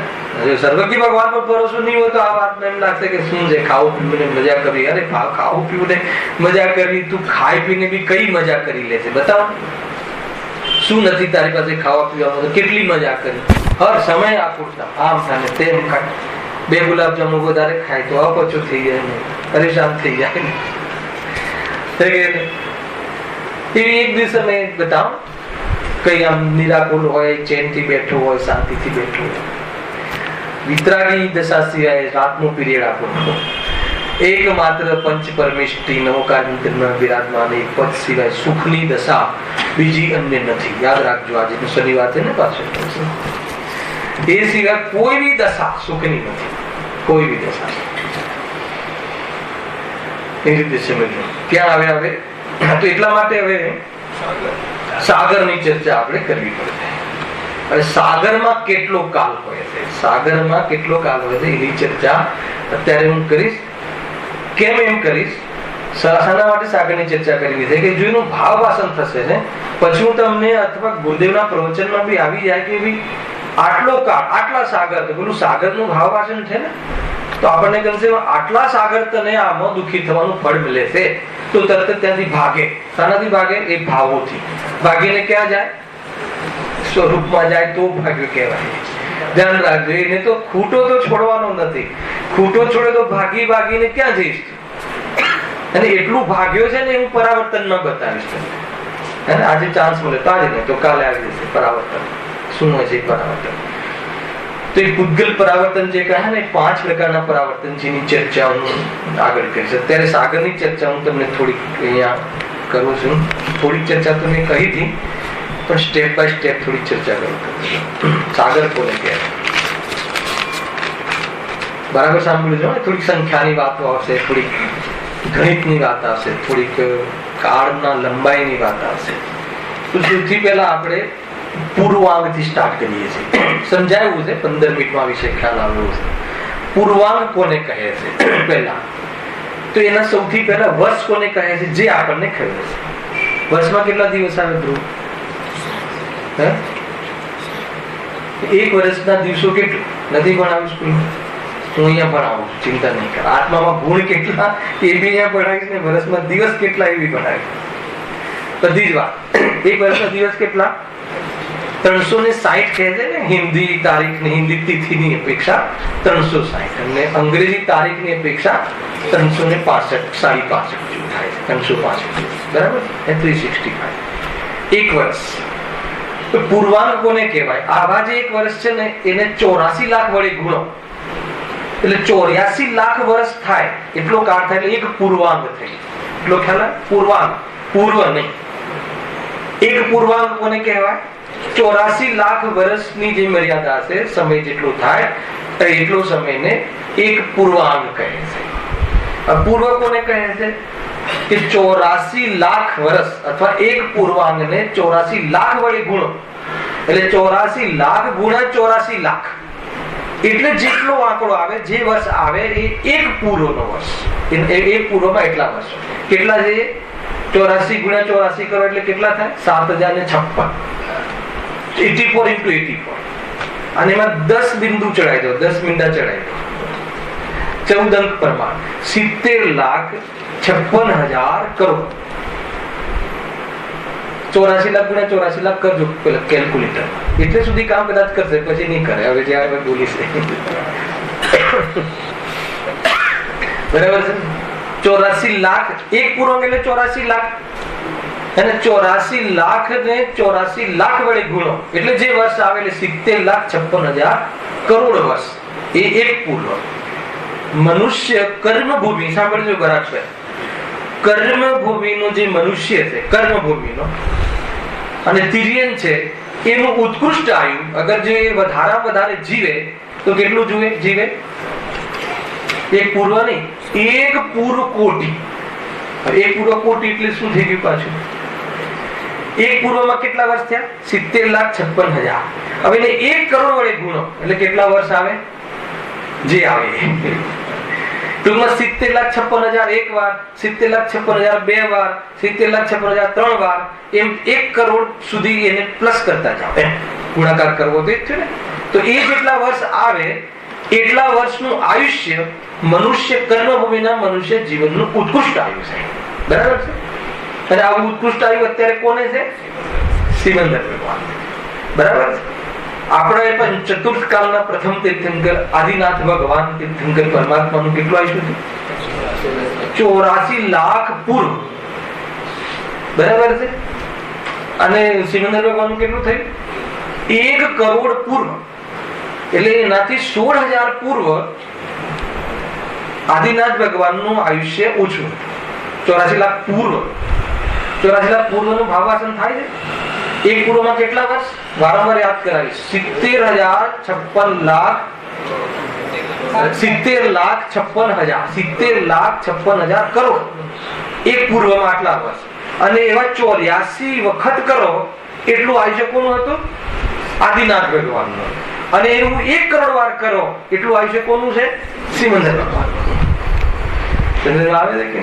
સર્વજ્ઞ ભગવાન પર ભરોસો નહીં હોય તો આ વાતમાં એમ લાગશે કે શું છે, ખાવું પીવું ને મજા કરવી. અરે ખાવું પીવું ને મજા કરવી, તું ખાઈ પીને બી કઈ મજા કરી લે છે? બતાવો, શું નથી તારી પાસે ખાવા પીવામાં? કેટલી મજા કરી, હર સમય આપૂરતા, આમ થાય તેમ ખાય. 2 ગુલાબજાંબુ વધારે ખાય તો અપચો થઈ જાય ને, પરેશાન થઈ જાય ને. એવી એક દિવસે મેં બતાવ, કઈ આમ નિરાકુલ હોય, ચેનથી બેઠો હોય, શાંતિથી બેઠો હોય, વિતરાગી દશા સિવાય રાતનો પીરિયડ આપણો એક માત્ર પંચ પરમેષ્ઠી નવકાંતમાં વિરાજમાન એક પદ સિવાય સુખની દશા બીજી અન્ય નથી. યાદ રાખજો, આજે શનિવાર છે ને પાછળ, એ સિવાય કોઈ બી દશા સુખની નથી, કોઈ બી દશા. એ રીતે સમજો. ક્યાં આવે તો એટલા માટે હવે સાગરની ચર્ચા આપણે કરવી પડશે. અને સાગરમાં કેટલો કાલ હોય છે, સાગરમાં કેટલો કાલ હોય છે એની ચર્ચા અત્યારે હું કરીશ. કેમ એમ કરીશ? શાના માટે સાગરની ચર્ચા કરવી છે કે જો એનું ભાવ વાસન થશે ને, પછી હું તમને અથવા ગુરુદેવના પ્રવચનમાં બી આવી જાય કે ભાઈ આટલો કાળ, આટલા સાગર, તો પેલું સાગરનું ભાવ વાસન છે ને, તો આપણને ગમશે આટલા સાગર તને આમાં દુઃખી થવાનું ફળ મળે છે, તો તરત ત્યાંથી ભાગે. શાનાથી ભાગે? એ ભાવોથી ભાગીને ક્યાં જાય? સ્વરૂપમાં જાય તો ભાગ્ય કહેવાય. ધ્યાન રાખજો. એને તો ખૂટો તો છોડવાનો નથી. ખૂટો છોડે તો ભાગી ભાગીને ક્યાં જઈશ? અને એટલું ભાગ્યો છે ને હું પરાવર્તનમાં બતાવીશ. અને આજે ચાન્સ મળે તો આજે નહીં તો કાલે આવી જશે પરાવર્તન. શું હોય છે પરાવર્તન? તો એ પૂતગલ પરાવર્તન જે કહે ને, 5 પ્રકારના પરાવર્તન છે, એની ચર્ચા હું આગળ કરીશ. અત્યારે સાગરની ચર્ચા હું તમને થોડીક અહીંયા કરું છું. થોડીક ચર્ચા તો મેં કહી હતી, પણ સ્ટેપ બાય સ્ટેપ થોડી ચર્ચા કરું. સાગર કોને કહેવાય? બરાબર સાંભળજો. થોડીક સંખ્યાની વાતો આવશે, થોડીક ગણિતની વાત આવશે, થોડીક કાળના લંબાઈની વાત આવશે. તો સૌથી પહેલા આપણે પૂર્વાંગથી સ્ટાર્ટ કરીએ છીએ. સમજાયું છે, 15 મિનિટમાં વિશે ખ્યાલ આવ્યો છે. પૂર્વાંગ કોને કહે છે? પહેલા તો એના સૌથી પહેલા વર્ષ કોને કહે છે, જે આપણને ખબર છે. વર્ષમાં કેટલા દિવસ આવે ધ્રુવ? એક વર્ષના દિવસો કેટલું? નથી ભણાવ્યું સ્કૂલમાં? હું અહીંયા ભણાવું, ચિંતા નહીં કર. આત્મામાં ગુણ કેટલા એ બી અહીંયા ભણાવીશ ને વર્ષમાં દિવસ કેટલા એ બી ભણાવીશ. બધી જ વાત. એક વર્ષના દિવસ કેટલા? 360 કહે છે ને. હિન્દી તારીખ ને હિન્દી તિથિની અપેક્ષા 360, અને અંગ્રેજી તારીખની અપેક્ષા 365, 5.5 જેવું થાય છે. 365, બરાબર? 365 એક વર્ષ. તો પૂર્વાંગ કોને કહેવાય? આવા જે એક વર્ષ છે ને એને 84 લાખ વડે ગુણો એટલે 84 લાખ વર્ષ થાય એટલો કાળ થાય, એટલે એક પૂર્વાંગ થઈ. એટલો ખ્યાલ? પૂર્વાંગ, પૂર્વ નહીં. એક પૂર્વાંગ કોને કહેવાય? 84 લાખ વર્ષની જે મર્યાદા છે, સમય જેટલો થાય એટલો સમયને એક પૂર્વાંગ કહે છે. પૂર્વ કોને કહે છે? કે 84 લાખ વર્ષ અથવા એક પૂર્વાંગને 84 લાખ વડે ગુણો એટલે 84 લાખ ગુણ્યા 84 લાખ એટલે જેટલો આંકડો આવે, જે વર્ષ આવે એ એક પૂર્વનો વર્ષ. એક પૂર્વમાં એટલા વર્ષ. કેટલા છે? 84 ગુણ્યા 84 કરો એટલે કેટલા થાય? 7056. 84 into 84. અને એમાં 10 બિંદુ ચડાવી દો, 10 મીંડા ચડાવી દો. 14 અંક પ્રમાણ 70,56,000 કરોડ. 84 લાખ ગુણ્યા 84 લાખ કરજો પેલા કેલ્ક્યુલેટર, એટલે સુધી કામ કદાચ કરશે, પછી નહીં કરે. હવે જયારે બોલીશ બરાબર છે. 84 લાખ એક પૂર્ણાંક એટલે 84 લાખ, અને 84 લાખ ને 84 લાખ વડે ગુણો એટલે જે વર્ષ આવે એટલે 70,56,000 કરોડ વર્ષ. એ એક પૂર્વ. મનુષ્ય કર્મભૂમિ, સાંભળજો બરાબર છે, કર્મભૂમિનો જે મનુષ્ય છે કર્મભૂમિનો અને તિર્યન છે એનું ઉત્કૃષ્ટ આયુ અગર જે વધારે જીવે તો કેટલું જીવે? એક પૂર્વ નહીં, એક પૂર્વ કોટી. એક પૂર્વ કોટી એટલે શું થઈ ગયું પાછું? એક પૂર્વમાં કેટલા વર્ષ થયા? 70,56,000. હવે એને 1 કરોડ વડે ગુણો એટલે કેટલા વર્ષ આવે? જે આવે ટૂંકમાં 70,56,000 એક વાર, 70,56,000 બે વાર, 70,56,000 3 વાર, એમ 1 કરોડ સુધી એને પ્લસ કરતા જાઓ. ગુણાકાર કરવો તો જ છે ને. તો એ જેટલા વર્ષ આવે એટલા વર્ષનું આયુષ્ય મનુષ્ય કર્મભૂમિના મનુષ્ય જીવનનું ઉત્કૃષ્ટ આયુ છે. બરાબર છે. અને આવું ઉત્કૃષ્ટ આયુ અત્યારે કોને છે? સિમંદર ભગવાન. બરાબર છે. આપણે પણ ચતુર્થ કાળના પ્રથમ તીર્થંકર આદિનાથ ભગવાન તીર્થંકર પરમાત્માનું કેટલું આયુષ્ય છે? 84 લાખ પૂર્વ. બરાબર છે. અને સિમંદર ભગવાનનું કેટલું થયું? 1 કરોડ પૂર્વ. એટલે એનાથી 16,000 પૂર્વ આદિનાથ ભગવાનનું આયુષ્ય ઓછું. 84 લાખ પૂર્વ. 84 લાખ પૂર્વનું ભાવાસન થાય છે. એક પૂર્વમાં કેટલા વર્ષ? વારંવાર યાદ કરાવીશ. 70,56,000 કરોડ. એક પૂર્વમાં આટલા વર્ષ. અને એવા 84 વખત કરો એટલું આયુષ્ય કોનું હતું? આદિનાથ ભગવાનનું. અને એવું 1 કરોડ વાર કરો એટલું આયુષ્ય કોનું છે? સિમંદર ભગવાન.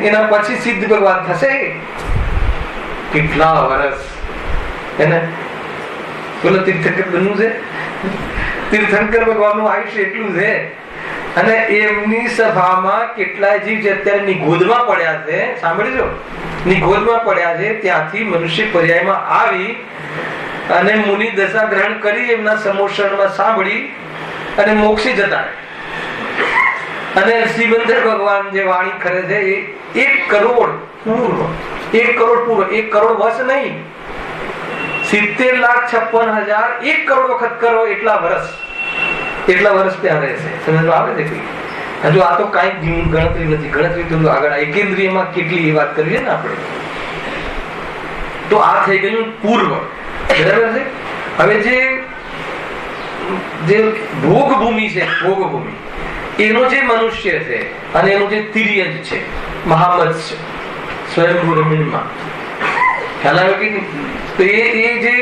એના પછી સિદ્ધ ભગવાન થશે. કેટલા વર્ષ એને બોલો તીર્થંકર બનવું છે. તીર્થંકર ભગવાનનું આયુષ્ય એટલું છે. અને એમની સભામાં કેટલાય જીવ જે અત્યારે નિગોદમાં પડ્યા છે, સાંભળજો, નિગોદમાં પડ્યા છે, ત્યાંથી મનુષ્ય પર્યાયમાં આવી અને મુનિ દશા ગ્રહણ કરી એમના સમોષણમાં સાંભળી અને મોક્ષે જતા. અને સિમંદર ભગવાન જે વાણી કરે છે એ 1 કરોડ પૂર્વ, 1 કરોડ પૂર્વ, 1 કરોડ વર્ષ નહીં, 70,56,000 1 કરોડ વખત કરો એટલા વર્ષ ત્યાં રહેશે. સમજવા આવે છે? હજુ આ તો કઈ ગણતરી નથી. ગણતરી તો આગળ એકેન્દ્રિયમાં કેટલી એ વાત કરીએ ને આપણે. તો આ થઈ ગયું પૂર્વ. બરાબર છે. હવે જે ભોગ ભૂમિ છે, ભોગ ભૂમિ એનો જે મનુષ્ય છે અને એનું જે તિર્યજ છે, મહામત્સ્ય સ્વયંભૂ રમણીમાં, ખ્યાલ આવ્યો કે નહીં? તો એ જે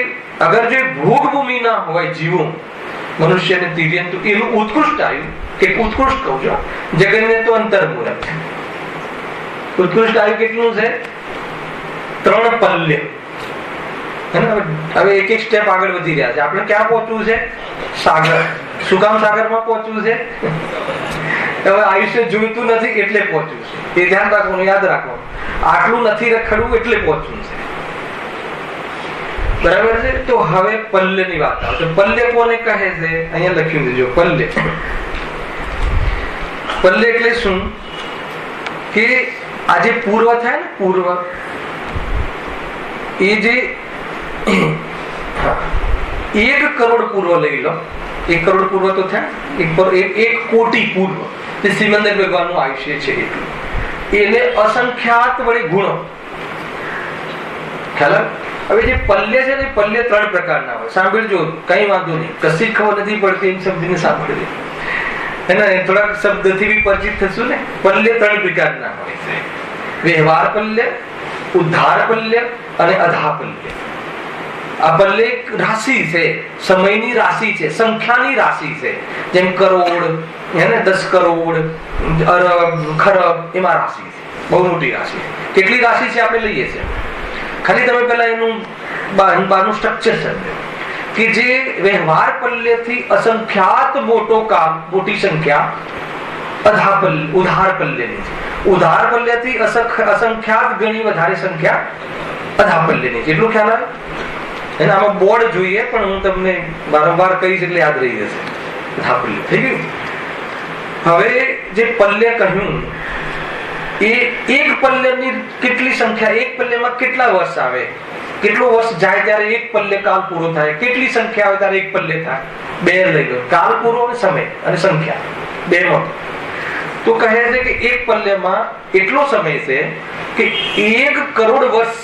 અગર જે ભોગ ભૂમિ ના હોય જીવો મનુષ્ય ને તિર્યન, તો એનું ઉત્કૃષ્ટ આયુ કે ઉત્કૃષ્ટ કહું છું જગન્ને તો અંતર્મૂલક છે. ઉત્કૃષ્ટ આયુ કેટલું છે? 3 પલ્ય. હવે એક સ્ટેપ આગળ વધી રહ્યા છે. આપણે ક્યાં પહોંચવું છે? સાગર. શું કામ સાગરમાં પહોંચવું છે? હવે આયુષ્ય જોઈતું નથી એટલે પહોંચવું છે. એ ધ્યાન રાખવાનું, યાદ રાખવાનું. આટલું નથી રખડવું એટલે પહોંચવું છે. બરાબર છે. તો હવે પલ્યની વાત આવે. પલ્ય કોને કહે છે? અહીંયા લખ્યું દેજો. પલ્ય એટલે શું? કે આજે પૂર્વ થાય ને, પૂર્વ એ જે 1 કરોડ પૂર્વ લઈ લો. 1 કરોડ પૂર્વ તો થયા. 1 કોટી પૂર્વ જે સિમંદર ભગવાનનું આયુષ્ય છે એટલું. એને અસંખ્યાત વડે ગુણો. ખ્યાલ? હવે જે પલ્ય છે ને, પલ્ય 3 પ્રકારના હોય. સાંભળજો, કઈ વાંધો નહીં. કશી ખબર નથી પડતી એમ શબ્દને સાંભળજો. એને થોડાક શબ્દથી બી પરિચિત થશું ને. પલ્ય 3 પ્રકારના હોય છે. વ્યવહાર પલ્ય, ઉદ્ધાર પલ્ય અને અધા પલ્ય. આ પલ્ય એક રાશિ છે, સમયની રાશિ છે, સંખ્યાની રાશિ છે. જેમ કરોડ, 10 કરોડ, અરબ, ખરબ, એમાં રાશિ છે. બહુ મોટી રાશિ. કેટલી રાશિ છે આપણે લઈએ છીએ. ખાલી તમે પેલા એનું બારનું સ્ટ્રક્ચર સમજો કે જે વ્યવહાર પલ્યથી અસંખ્યાત મોટો કામ, મોટી સંખ્યા ઉધાર પલ્યની છે. ઉધાર પલ્યથી અસંખ્યાત ગણી વધારે સંખ્યા અધા પલ્યની છે. એટલું ખ્યાલ આવે? એને આમાં બોર્ડ જોઈએ, પણ હું તમને વારંવાર કહીશ એટલે યાદ રહી જશે. અધા પલ્ય થઈ ગયું. હવે જે પલ્ય કહ્યું એ એક પલ્યની કેટલી સંખ્યા, એક પલ્યમાં કેટલા વર્ષ આવે, કેટલો વર્ષ જાય ત્યારે એક પલ્ય કાલ પૂરો થાય, કેટલી સંખ્યા આવે ત્યારે એક પલ્ય થાય. બે લઈ લો, કાલ પૂરો અને સમય અને સંખ્યા બે માં. તો કહે છે કે એક પલ્યમાં એટલો સમય છે કે 1 કરોડ વર્ષ,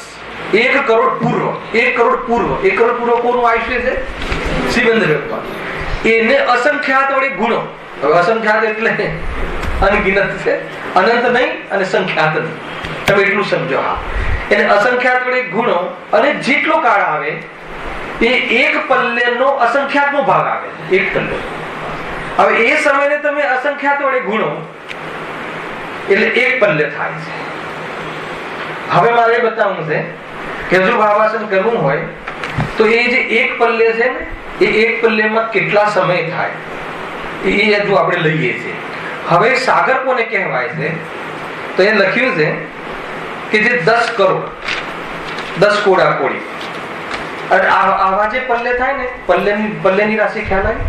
1 કરોડ પૂર્વ, 1 કરોડ પૂર્વ, 1 કરોડ પૂર્વ કોનું આયુષ્ય છે? શ્રીમંત ભગવાન. એને અસંખ્યાત વડે ગુણો. હવે અસંખ્યાત એટલે અનગિનત છે, અનંત નહીં અને સંખ્યાત નહીં. તમે એટલું સમજો. હા, એને અસંખ્યાત વડે ગુણો અને જેટલો કાળ આવે એ એક પલ્યનો અસંખ્યાતનો ભાગ આવે. એક પલ્ય. હવે એ સમયને તમે અસંખ્યાત વડે ગુણો એટલે એક પલ્ય થાય છે. હવે મારે બતાવવું છે કે જો ભાવાસન કરવું હોય તો એ જે એક પલ્ય છે ને એ એક પલ્યમાં કેટલા સમય થાય એ હજુ આપણે લઈએ છીએ. હવે સાગર કોને કહેવાય છે? તો એ લખ્યું છે કે જે 10 કરોડ 10 કોડા કોડી. અને આવા જે પલ્ય થાય ને, પલ્યની રાશિ ખ્યાલ આવી?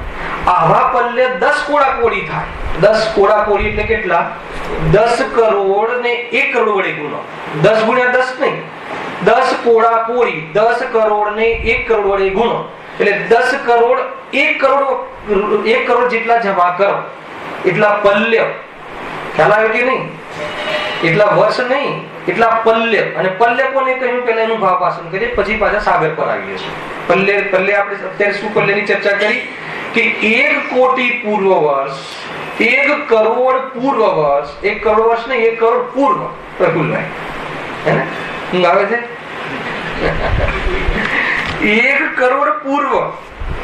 આવા પલ્ય 10 કોડા કોડી થાય. 10 કોડા કોડી એટલે કેટલા? 10 કરોડ ને 1 કરોડ વડે ગુણો. 10 ગુણ્યા 10 નહીં, 10 કોડા કોડી 10 કરોડ ને 1 કરોડ વડે ગુણો એટલે 10 કરોડ 1 કરોડ જેટલા જમા કરો એટલા પલ્ય. ખ્યાલ આવ્યો કે નહીં? એટલા વર્ષ નહીં, એટલા પલ્ય. અને પલ્ય કોને કહ્યું? પહેલા એનું ભાવાસન કરીએ, પછી પાછા સાગર પર આવીએ છીએ. પલ્ય આપણે અત્યારે શું પલ્યની ચર્ચા કરી કે 1 કોટી પૂર્વ વર્ષ, 1 કરોડ પૂર્વ વર્ષ, 1 કરોડ વર્ષ નહીં, 1 કરોડ પૂર્વ. પ્રફુલભાઈ હે ને હું આવે છે 1 કરોડ પૂર્વ.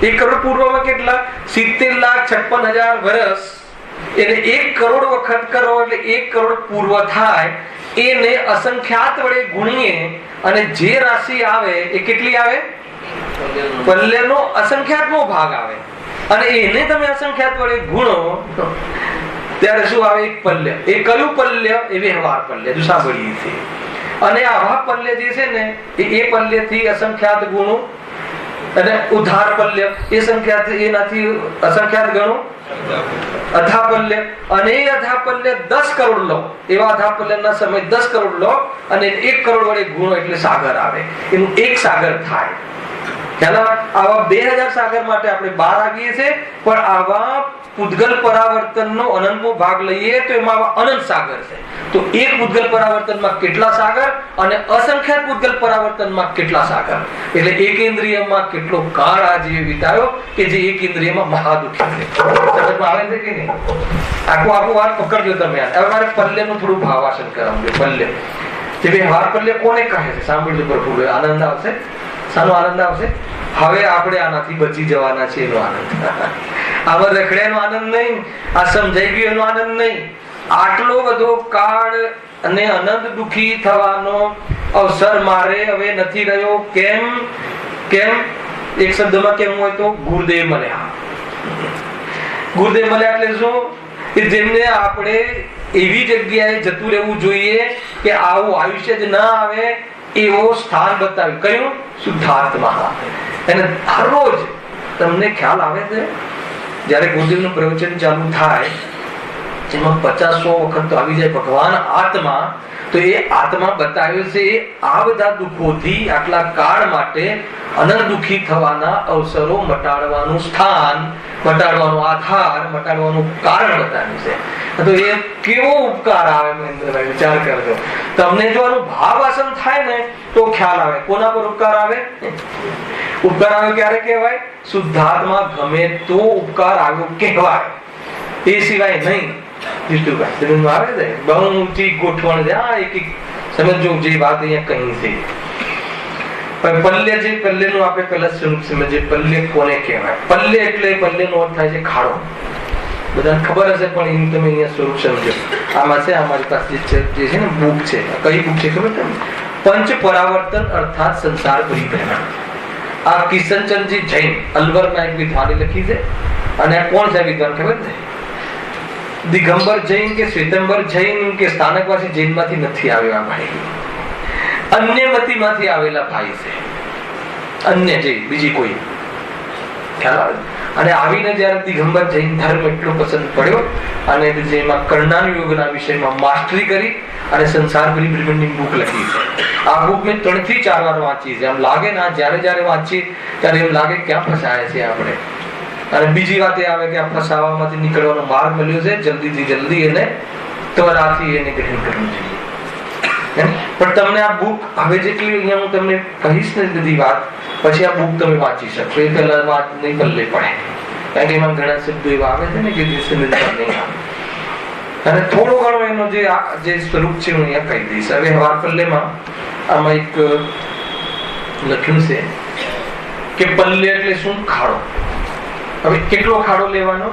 1 કરોડ પૂર્વમાં કેટલા? 70,56,000 વર્ષ. એને 1 કરોડ વખત કરો એટલે 1 કરોડ પૂર્વ થાય. એને અસંખ્યાત વડે ગુણીએ અને જે રાશિ આવે એ કેટલી આવે? પલ્યનો અસંખ્યાતનો ભાગ આવે. અને એને તમે અસંખ્યાત વડે ગુણો ત્યારે શું આવે? એક પલ્ય. એ કયું પલ્ય? એ વ્યવહાર પલ્ય. જો સાંભળીએ છીએ. અને આવા પલ્ય જે છે ને એ પલ્યથી અસંખ્યાત ગુણો અને ઉધાર પલ્ય એ સંખ્યાત, એનાથી અસંખ્યાત ગણો અધા પલ્ય. અને એ અધા પલ્ય 10 કરોડ લો, એવા અધા પલ્યના સમય 10 કરોડ લો અને 1 કરોડ વડે ગુણો એટલે સાગર આવે. એનું એક સાગર થાય. આવા 2000 સાગર માટે આપણે 12 આવીએ છીએ, પણ આવા પૂતગલ પરાવર્તનનો અનંતનો ભાગ લઈએ તો એમાં અનંત સાગર છે. તો એક પૂતગલ પરાવર્તનમાં કેટલા સાગર અને અસંખ્યાત પૂતગલ પરાવર્તનમાં કેટલા સાગર. એટલે એક ઇન્દ્રિયમાં કેટલો કાળ આ જીવે વિતાયો કે જે એક ઇન્દ્રિયમાં મહાદુખી છે. સમજમાં આવે છે કે નહીં? આખું વાત પકડજો તમે. હવે મારે પલ્યનું થોડું ભાવાસન કરાવવું છે. પલ્ય જે વ્યવહાર પલ્ય કોને કહે છે સાંભળજો પ્રભુ. આનંદ આવશે. શાનો આનંદ આવશે? હવે આપણે આનાથી બચી જવાના છે એનો આનંદ. આમાં રખડ્યાનો આનંદ નહીં, આ સમજાઈ ગયું એનો આનંદ નહીં. આટલો બધો કાળ અને અનંત દુખી થવાનો અવસર મારે હવે નથી રહ્યો. કેમ? એક શબ્દમાં કેમ હોય તો ગુરુદેવ મળ્યા. ગુરુદેવ મળ્યા એટલે શું? કે જેમને આપણે એવી જગ્યાએ જતું રહેવું જોઈએ કે આવું આયુષ્ય જ ના આવે એવો સ્થાન બતાવ્યું. કયું? શુદ્ધાત્મા. અને દરરોજ તમને ખ્યાલ આવે છે જયારે ગુરુદેવનું પ્રવચન ચાલુ થાય જેમાં 50-100 વખત તો આવી જાય ભગવાન આત્મા, તો એ આત્મા બતાવ્યો છે આ બધા દુઃખોથી આટલા કાળ માટે અનંત દુઃખી થવાના અવસરો મટાડવાનું સ્થાન, મટાડવાનો આધાર, મટાડવાનું કારણ બતાવ્યું છે. તો એ કેવો ઉપકાર આવે મહેન્દ્રભાઈ, વિચાર કરજો. તમને જો આનું ભાવાસન થાય ને તો ખ્યાલ આવે. કોના પર ઉપકાર આવે? ઉપકાર આવ્યો ક્યારે કહેવાય? શુદ્ધાત્મા ગમે તો ઉપકાર આવ્યો કહેવાય, એ સિવાય નહીં. જીતુભાઈ આવે છે બહુ ઊંચી ગોઠવણ છે. આ એક સમજો જે વાત અહીંયા કહી છે. પલ્ય જે પલ્યનું આપણે પહેલા સમજીએ. પલ્ય કોને કહેવાય? પલ્ય એટલે પલ્યનો અર્થ થાય છે ખાડો. બધાને ખબર હશે પણ એમ તમે અહીંયા સ્વરૂપ સમજો. આમાં છે અમારી પાસે જે છે ને બુક છે. કઈ બુક છે ખબર તમને? પંચ પરાવર્તન અર્થાત સંસાર પરિભ્રમણ. આ કિશનચંદજી જૈન અલવરના એક વિદ્વાને લખી છે. અને આ કોણ છે વિદ્વાન ખબર છે? દિગંબર જૈન કે શ્વેતંબર જૈન કે સ્થાનકવાસી જૈનમાંથી નથી આવ્યો આ ભાઈ, અન્ય મતીમાંથી આવેલા ભાઈ છે, અન્ય જૈન, બીજી કોઈ ખ્યાલ આવે. અને આવીને જયારે દિગંબર જૈન ધર્મ એટલો પસંદ પડ્યો અને જેમાં કર્ણાન યોગના વિષયમાં માસ્ટરી કરી અને સંસાર પરિભ્રમણની બુક લખી છે. આ બુક મેં 3 થી 4 વાર વાંચી છે. આમ લાગે ના જયારે વાંચીએ ત્યારે એમ લાગે ક્યાં ફસાયા છે આપણે. અને બીજી વાત એ આવે કે આ ફસાવામાંથી નીકળવાનો માર્ગ મળ્યો છે, જલ્દીથી જલ્દી એને ત્વરાથી એને ગ્રહણ કરવું જોઈએ. પણ તમને આ બુક હવે જેટલી અહીંયા હું તમને કહીશ ને બધી વાત, પછી આ બુક તમે વાંચી શકશો. એ પહેલા વાત નહીં પલ્લે પડે, કારણ કે એમાં ઘણા શબ્દો એવા આવે છે ને કે જે સમજમાં નહીં આવે. અને થોડો ઘણો એનો જે સ્વરૂપ છે હું અહીંયા કહી દઈશ. હવે હવાર પલ્લેમાં આમાં એક લખ્યું છે કે પલ્લે એટલે શું? ખાડો. હવે કેટલો ખાડો લેવાનો?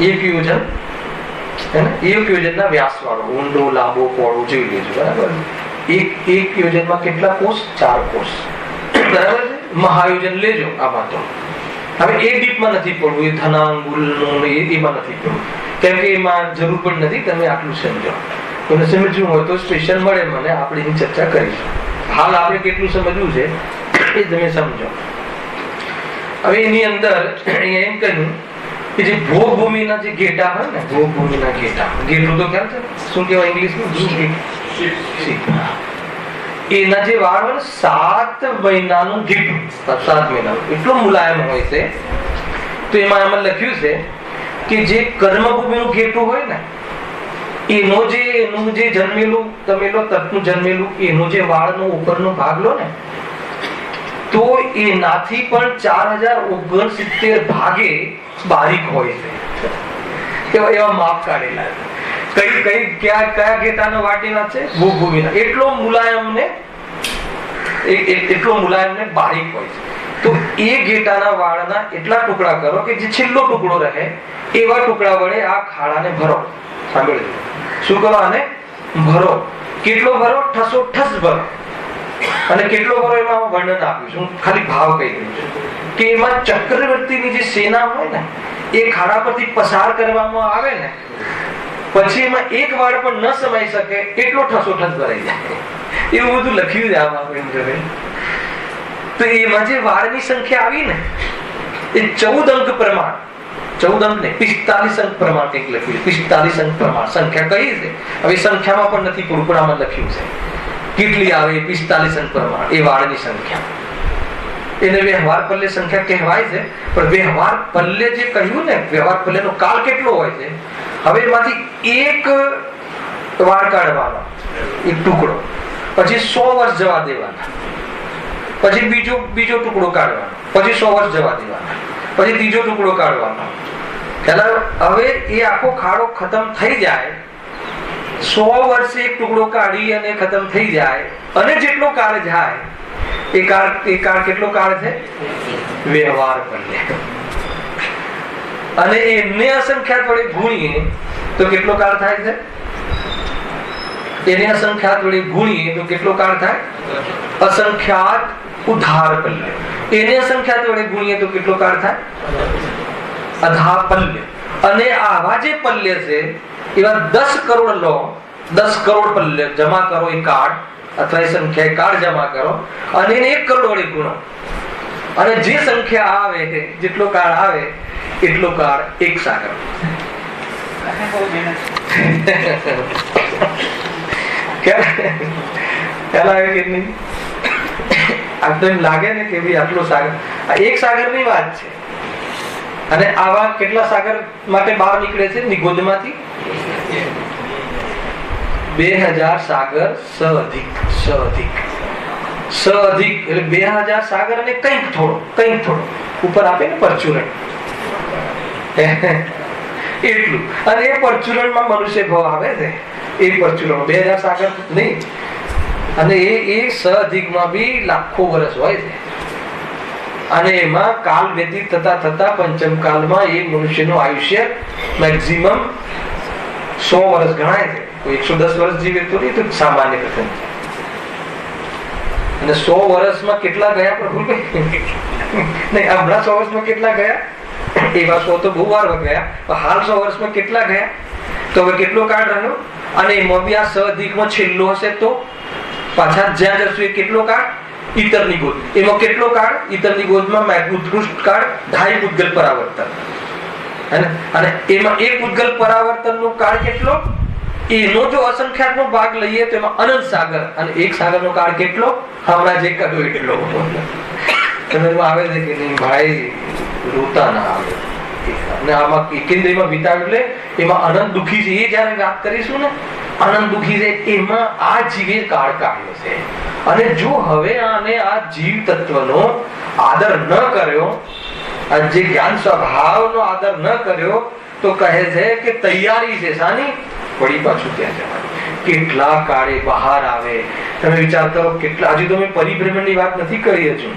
1 યોજન, હે ને? 1 યોજનના વ્યાસ વાળો, ઊંડો, લાંબો, પહોળો જોઈ લેજો, બરાબર? એક યોજનમાં કેટલા કોષ? 4 કોષ, બરાબર છે? મહાયોજન લેજો આમાં તો. હવે એ ડીપમાં નથી પડવું, એ ધનાંગુલનું એમાં નથી પડવું, કેમ કે એમાં જરૂર પણ નથી. તમે આટલું સમજો. તમને સમજવું હોય તો સ્પેશિયલ મળે મને, આપણે એની ચર્ચા કરીશું. હાલ આપણે કેટલું સમજવું છે એ તમે સમજો. હવે એની અંદર અહીંયા એમ કહ્યું કે જે ભોગભૂમિના જે ઘેટા હોય ને, ભોગભૂમિના ઘેટા, ઘેટું તો ખ્યાલ છે શું કહેવાય ઇંગ્લિશમાં? એના જે વાળ હોય ને 7 મહિનાનું ઘેટું, 7 મહિનાનું, એટલો મુલાયમ હોય છે. તો એમાં લખ્યું છે કે જે કર્મભૂમિનું ઘેટું હોય ને, એનું જે જન્મેલું, તમે લો તત્નું જન્મેલું, એનો જે વાળનો ઉપરનો ભાગ લો ને, તો એનાથી પણ 4069 ભાગે બારીક હોય છે. એવા માપ કાઢેલા. કયા ઘેટાનો વાટી વાત છે? ભૂભૂમિના. એટલો મુલાયમ ને બારીક હોય છે. તો એ ઘેટાના વાળના એટલા ટુકડા કરો કે જે છેલ્લો ટુકડો રહે એવા ટુકડા વડે આ ખાડાને ભરો. સાંભળજો, શું કરો? આને ભરો. કેટલો ભરો? ઠસો ભરો. અને કેટલો ભરો એમાં વર્ણન આપ્યું છે. હું ખાલી ભાવ કહી દઉં છું કે એમાં ચક્રવર્તીની જે સેના હોય ને, એ ખાડા પરથી પસાર કરવામાં આવે ને, પછી એમાં એક વાળ પણ ન સમાઈ શકે એટલો ઠસોઠસ ભરાઈ જાય. એવું બધું લખ્યું છે આમાં. તો એમાં જે વાળની સંખ્યા આવી ને, એ 14 અંક પ્રમાણ, 14 અંક ને 45 અંક પ્રમાણ કંઈક લખ્યું છે. 45 અંક પ્રમાણ સંખ્યા કઈ છે? હવે સંખ્યામાં પણ નથી પૂરું, પણ આમાં લખ્યું છે કેટલી આવે. 45 અંક પ્રમાણ એ વાળની સંખ્યા. એને વ્યવહાર પલ્લે સંખ્યા કહેવાય છે. પણ વ્યવહાર પલ્લે જે કહ્યું ને, વ્યવહાર પલ્લેનો કાળ કેટલો હોય છે? હવે એમાંથી એક વાળ કાઢવાનો, એક ટુકડો, પછી 100 વર્ષ જવા દેવાના, પછી બીજો ટુકડો કાઢવાનો, પછી 100 વર્ષ જવા દેવાના, પછી ત્રીજો ટુકડો કાઢવાનો. હવે એ આખો ખાડો ખતમ થઈ જાય, 100 વર્ષે એક ટુકડો કાઢી અને ખતમ થઈ જાય, અને જેટલો કાળ જાય એ કાળ કેટલો કાળ છે? વ્યવહાર પલ્લે. અને એમને અસંખ્યાત વડે ગુણીએ તો કેટલો કાળ થાય છે? એને અસંખ્યાત વડે ગુણીએ તો કેટલો કાળ થાય? અસંખ્યાત ઉધાર પલ્લે. એને અસંખ્યાત વડે ગુણીએ તો કેટલો કાળ થાય? અધા પલ્લે. અને આવા જે પલ્લે છે એવા 10 કરોડ લો, 10 કરોડ પલ્લે જમા કરો એ કાળ, અથવા એ સંખ્યા કાળ જમા કરો અને એને 1 કરોડ વડે ગુણો, અને જે સંખ્યા આવે, જેટલો કાળ આવે એટલો કાળ 1 સાગર. લાગે ને કે આટલો સાગર, આ 1 સાગર ની વાત છે. અને આવા કેટલા સાગર માટે બહાર નીકળે છે નિગોદમાંથી? 2000 સાગર સઅધિક એટલે 2000 સાગર અને કંઈક થોડો ઉપર આપે ને પરચુરણ, એટલું. અને એ પરચુરણમાં મનુષ્ય ભાવ આવે છે. એ પરચુરણ 2000 સાગર નહીં, અને એ સઅધિકમાં બી લાખો વર્ષ હોય છે. અને એમાં કાલ વ્યતીત થતા પંચમ કાલમાં એ મનુષ્યનું આયુષ્ય મેક્સિમમ 100 વર્ષ ગણાય છે. કોઈ 110 વર્ષ જીવે તો નહીં, તો સામાન્ય કથન છે. અને 100 વર્ષમાં કેટલા ગયા પ્રભુભાઈ? નહીં, હમણાં 100 વર્ષમાં કેટલા ગયા? એવા 100 તો બહુ વાર ગયા. હાલ 100 વર્ષમાં કેટલા ગયા? તો તો હવે કેટલો કાળ રહ્યો? અને એમાં બી આ સ અધિકમાં છેલ્લો હશે તો પાછા જ્યાં જશું એ કેટલો કાળ? ઈતરની ગોદ. એમાં કેટલો કાળ? ઈતરની ગોદમાં ઉત્કૃષ્ટ કાળ 2.5 પૂતગલ પરાવર્તન. અને એમાં એક પૂતગલ પરાવર્તન નો કાળ કેટલો? એનો જો અસંખ્યાતનો ભાગ લઈએ તો એમાં અનંત સાગર, અને એક સાગરનો કાળ કેટલો? હમણાં જે કહ્યું એટલો. સમજમાં આવે છે કે નહીં ભાઈ? રોતા ના આવે. અને આમાં એકેન્દ્રીયમાં વિતાવ્યું એટલે એમાં અનંત દુઃખી છે. એ જયારે વાત કરીશું ને, અનંત દુઃખી છે, એમાં આ જીવે કાળ કાઢ્યો છે. અને જો હવે આને આ જીવ તત્વનો આદર ન કર્યો, જે જ્ઞાન સ્વભાવનો આદર ન કર્યો, તો કહે છે કે તૈયારી છે શાની? વળી પાછું ત્યાં જવાની. કેટલા કાળે બહાર આવે. તમે વિચાર કરો કેટલા. હજુ તો મેં પરિભ્રમણની વાત નથી કરી. હજુ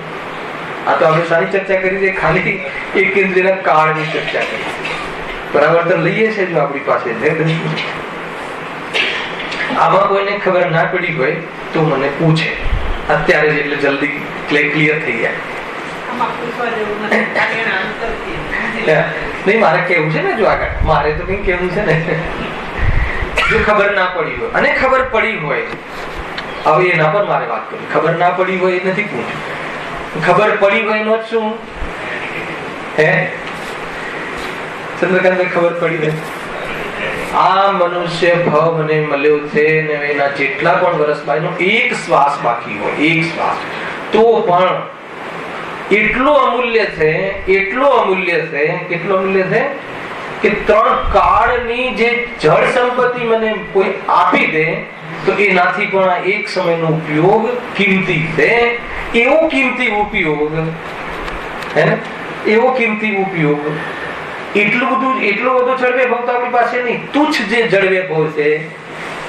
આ તો આપણે સારી ચર્ચા કરી છે. ખાલી એકેન્દ્રીયના કાળની ચર્ચા કરી. પરાવર્તન લઈએ છે જો આપણી પાસે. આમાં કોઈને ખબર ના પડી હોય તો મને પૂછે અત્યારે જ, એટલે જલ્દી ક્લિયર થઈ જાય. નહીં, મારે કેવું છે ને જો આગળ. મારે તો કઈ કેવું છે ને. જો ખબર ના પડી હોય અને ખબર પડી હોય, હવે એના પર મારે વાત કરી. ખબર ના પડી હોય એ નથી પૂછ્યું. ખબર પડી હોય નો શું હે ચંદ્રકાંતભાઈ? ખબર પડી હોય આ મનુષ્ય ભવ મને મળ્યો છે ને એના જેટલા પણ વર્ષ બાયનો એક શ્વાસ બાકી હોય, એક શ્વાસ, તો પણ એટલો અમૂલ્ય છે, એટલો અમૂલ્ય છે, કેટલો અમૂલ્ય છે કે 3 કાળની જે જળ સંપત્તિ મને કોઈ આપી દે તો એનાથી પણ આ એક સમયનો ઉપયોગ કિંમતી છે. એવો કિંમતી ઉપયોગ હે ને, એવો કિંમતી ઉપયોગ. એટલો બધો જળવે ભવ તો આપણી પાસે નહીં. તુચ્છ જે જળવે ભવ છે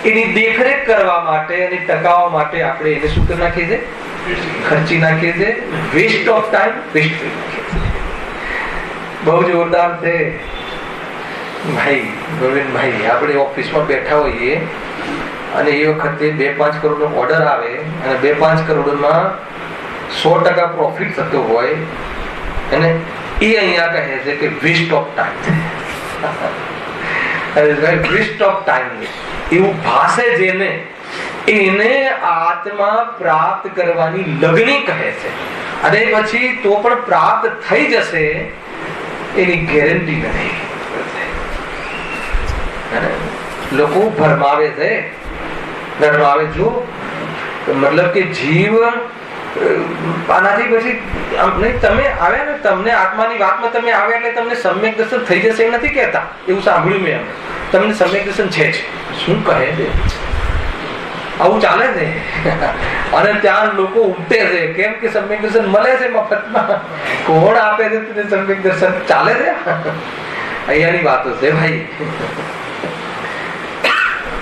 એની દેખરેખ કરવા માટે અને ટકાવવા માટે આપણે એને શું કરી નાખીએ છે? ખર્ચી નાખીએ છે. વેસ્ટ ઓફ ટાઈમ, વેસ્ટ કરી નાખીએ છે. બહુ જોરદાર છે ભાઈ ગોવિંદભાઈ. આપણે ઓફિસમાં બેઠા હોઈએ અને એ વખતે 2-5 કરોડનો ઓર્ડર આવે અને 2-5 કરોડમાં 100% પ્રોફિટ થતો હોય, અને એ અહીંયા કહે છે કે waste of time. Waste of time એવું ભાષે જેને, એને આત્મા પ્રાપ્ત કરવાની લગની કહે છે. અને પછી તો પણ પ્રાપ્ત થઈ જશે એની ગેરંટી નથી. લોકો ભરમાવે છે, ભરમાવે. જો મતલબ કે જીવ આનાથી પછી તમે આવ્યા ને, તમને આત્માની વાતમાં તમે આવ્યા એટલે તમને સમ્યક દર્શન થઈ જશે એ નથી કહેતા. એવું સાંભળ્યું મેં. તમને સમ્યક દર્શન છે જ. શું કહે છે? આવું ચાલે છે. અને ત્યાં લોકો ઉમટે છે. કેમ કે સમ્યક દર્શન મળે છે મફતમાં. કોણ આપે છે તને સમ્યક દર્શન? ચાલે છે. અહીંયાની વાતો છે ભાઈ.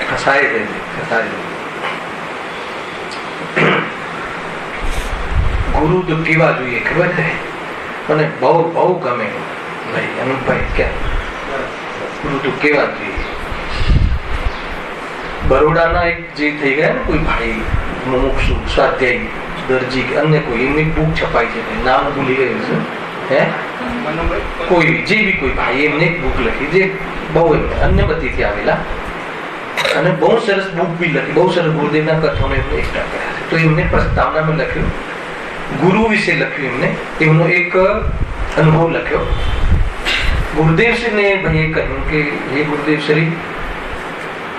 ખસાય છે, ખસાય છે. ગુરુ તો કેવા જોઈએ ખબર છે? મને બહુ બહુ ગમે ભાઈ અનુપભાઈ. ક્યાં ગુરુ તો કેવા જોઈએ? બરોડાના એક જે થઈ ગયા ને કોઈ ભાઈ મુમુક્ષુ સ્વાધ્યાયી દરજી કે અન્ય કોઈ, એમની બુક છપાઈ છે, નામ ભૂલી ગયું છે. હે કોઈ જે બી કોઈ ભાઈ એમને એક બુક લખી જે બહુ અન્ય બધીથી આવેલા, અને બહુ સરસ બુક બી લખી. બહુ સરસ ગુરુદેવના કથાઓને એકઠા કર્યા છે. તો એમને પ્રસ્તાવનામાં લખ્યું, ગુરુ વિશે લખ્યું એમને. એમનો એક અનુભવ લખ્યો. ગુરુદેવશ્રીને ભાઈએ કહ્યું કે હે ગુરુદેવશ્રી,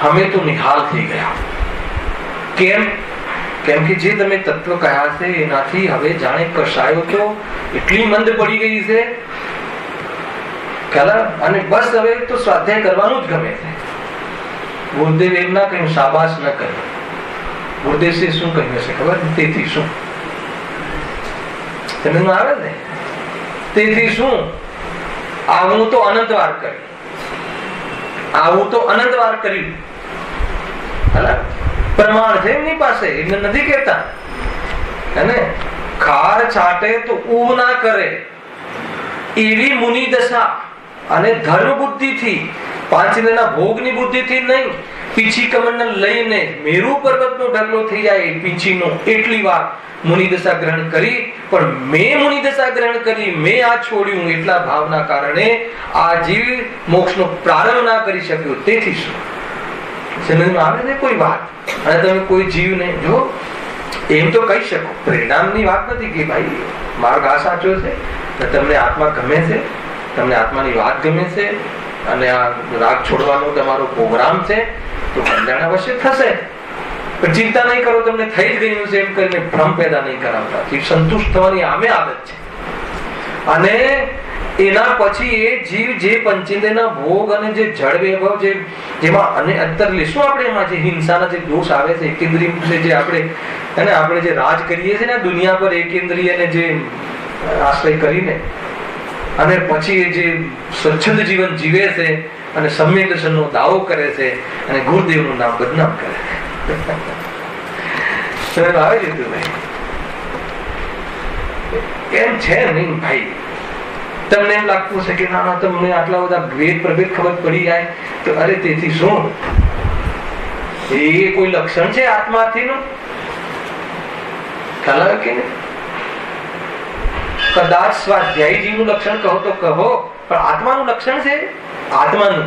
અમે તો નિહાલ થઈ ગયા. કેમ? કેમ કે જે તમે તત્વ કહ્યા છે એનાથી હવે જાણે કશાયો તો એટલી મંદ પડી ગઈ છે ખરા, અને બસ હવે તો સ્વાધ્યાય કરવાનું જ ગમે છે. ગુરુદેવ એમ ના કહ્યું શાબાશ ન કહ્યું. ગુરુદેવશ્રી શું કહ્યું હશે ખબર? તેથી શું? તમે આવે ને, તેથી શું? આવું તો અનંત વાર કર્યું, આવું તો અનંત વાર કર્યું. પ્રમાણ છે એમની પાસે, એમને નથી કહેતા. અને ખાર છાટે તો ઉવ ના કરે એવી મુનિ દશા. અને ધર્મ બુદ્ધિ થી, પાંચ ઇન્દ્રિયના ભોગની બુદ્ધિથી નહીં, પીછી કમળને લઈને મેરુ પર્વતનો ઢગલો થઈ જાય પીંછીનો, એટલી વાર મુનિદશા ગ્રહણ કરી. પણ મેં મુનિદશા ગ્રહણ કરી, મેં આ છોડ્યું, એટલા ભાવના કારણે આ જીવ મોક્ષનો પ્રારંભ ના કરી શક્યો. તેથી શું સમજમાં આવે ને કોઈ વાત? અને તમે કોઈ જીવને જો એમ તો કહી શકો, પરિણામની વાત નથી કે ભાઈ માર્ગ આ સાચો છે, તમને આત્મા ગમે છે, તમને આત્માની વાત ગમે છે, અને આ રાગ છોડવાનો તમારો પ્રોગ્રામ છે, તો કલ્યાણ અવશ્ય થશે. પણ ચિંતા નહીં કરો, તમને થઈ જ ગયું છે એમ કરીને ભ્રમ પેદા નહીં કરાવતા. સંતુષ્ટ થવાની આમે આદત છે. અને એના પછી એ જીવ જે પંચેન્દ્રિયના ભોગ અને જે જળ વૈભવ છે, જેમાં અને અંતર લેશું આપણે, એમાં જે હિંસાના જે દોષ આવે છે, એકેન્દ્રિય જે આપણે જે રાજ કરીએ છીએ ને દુનિયા પર, એકેન્દ્રિયને જે આશ્રય કરીને, અને પછી એ જે સ્વચ્છંદ જીવન જીવે છે અને સમ્યક દર્શનનો દાવો કરે છે અને ગુરુદેવનું નામ બદનામ કરે છે. આવે છે ભાઈ એમ છે નહીં ભાઈ. તમને એમ લાગતું છે કે ના તમને આટલા બધા ભેદ પ્રભેદ ખબર પડી જાય તો અરે તેથી શું, એ કોઈ લક્ષણ છે આત્માથી નું? ખ્યાલ આવે કે નહીં? કદાચ સ્વાધ્યાયી જીવનું લક્ષણ કહો તો કહો, પણ આત્માનું લક્ષણ છે? આત્માનું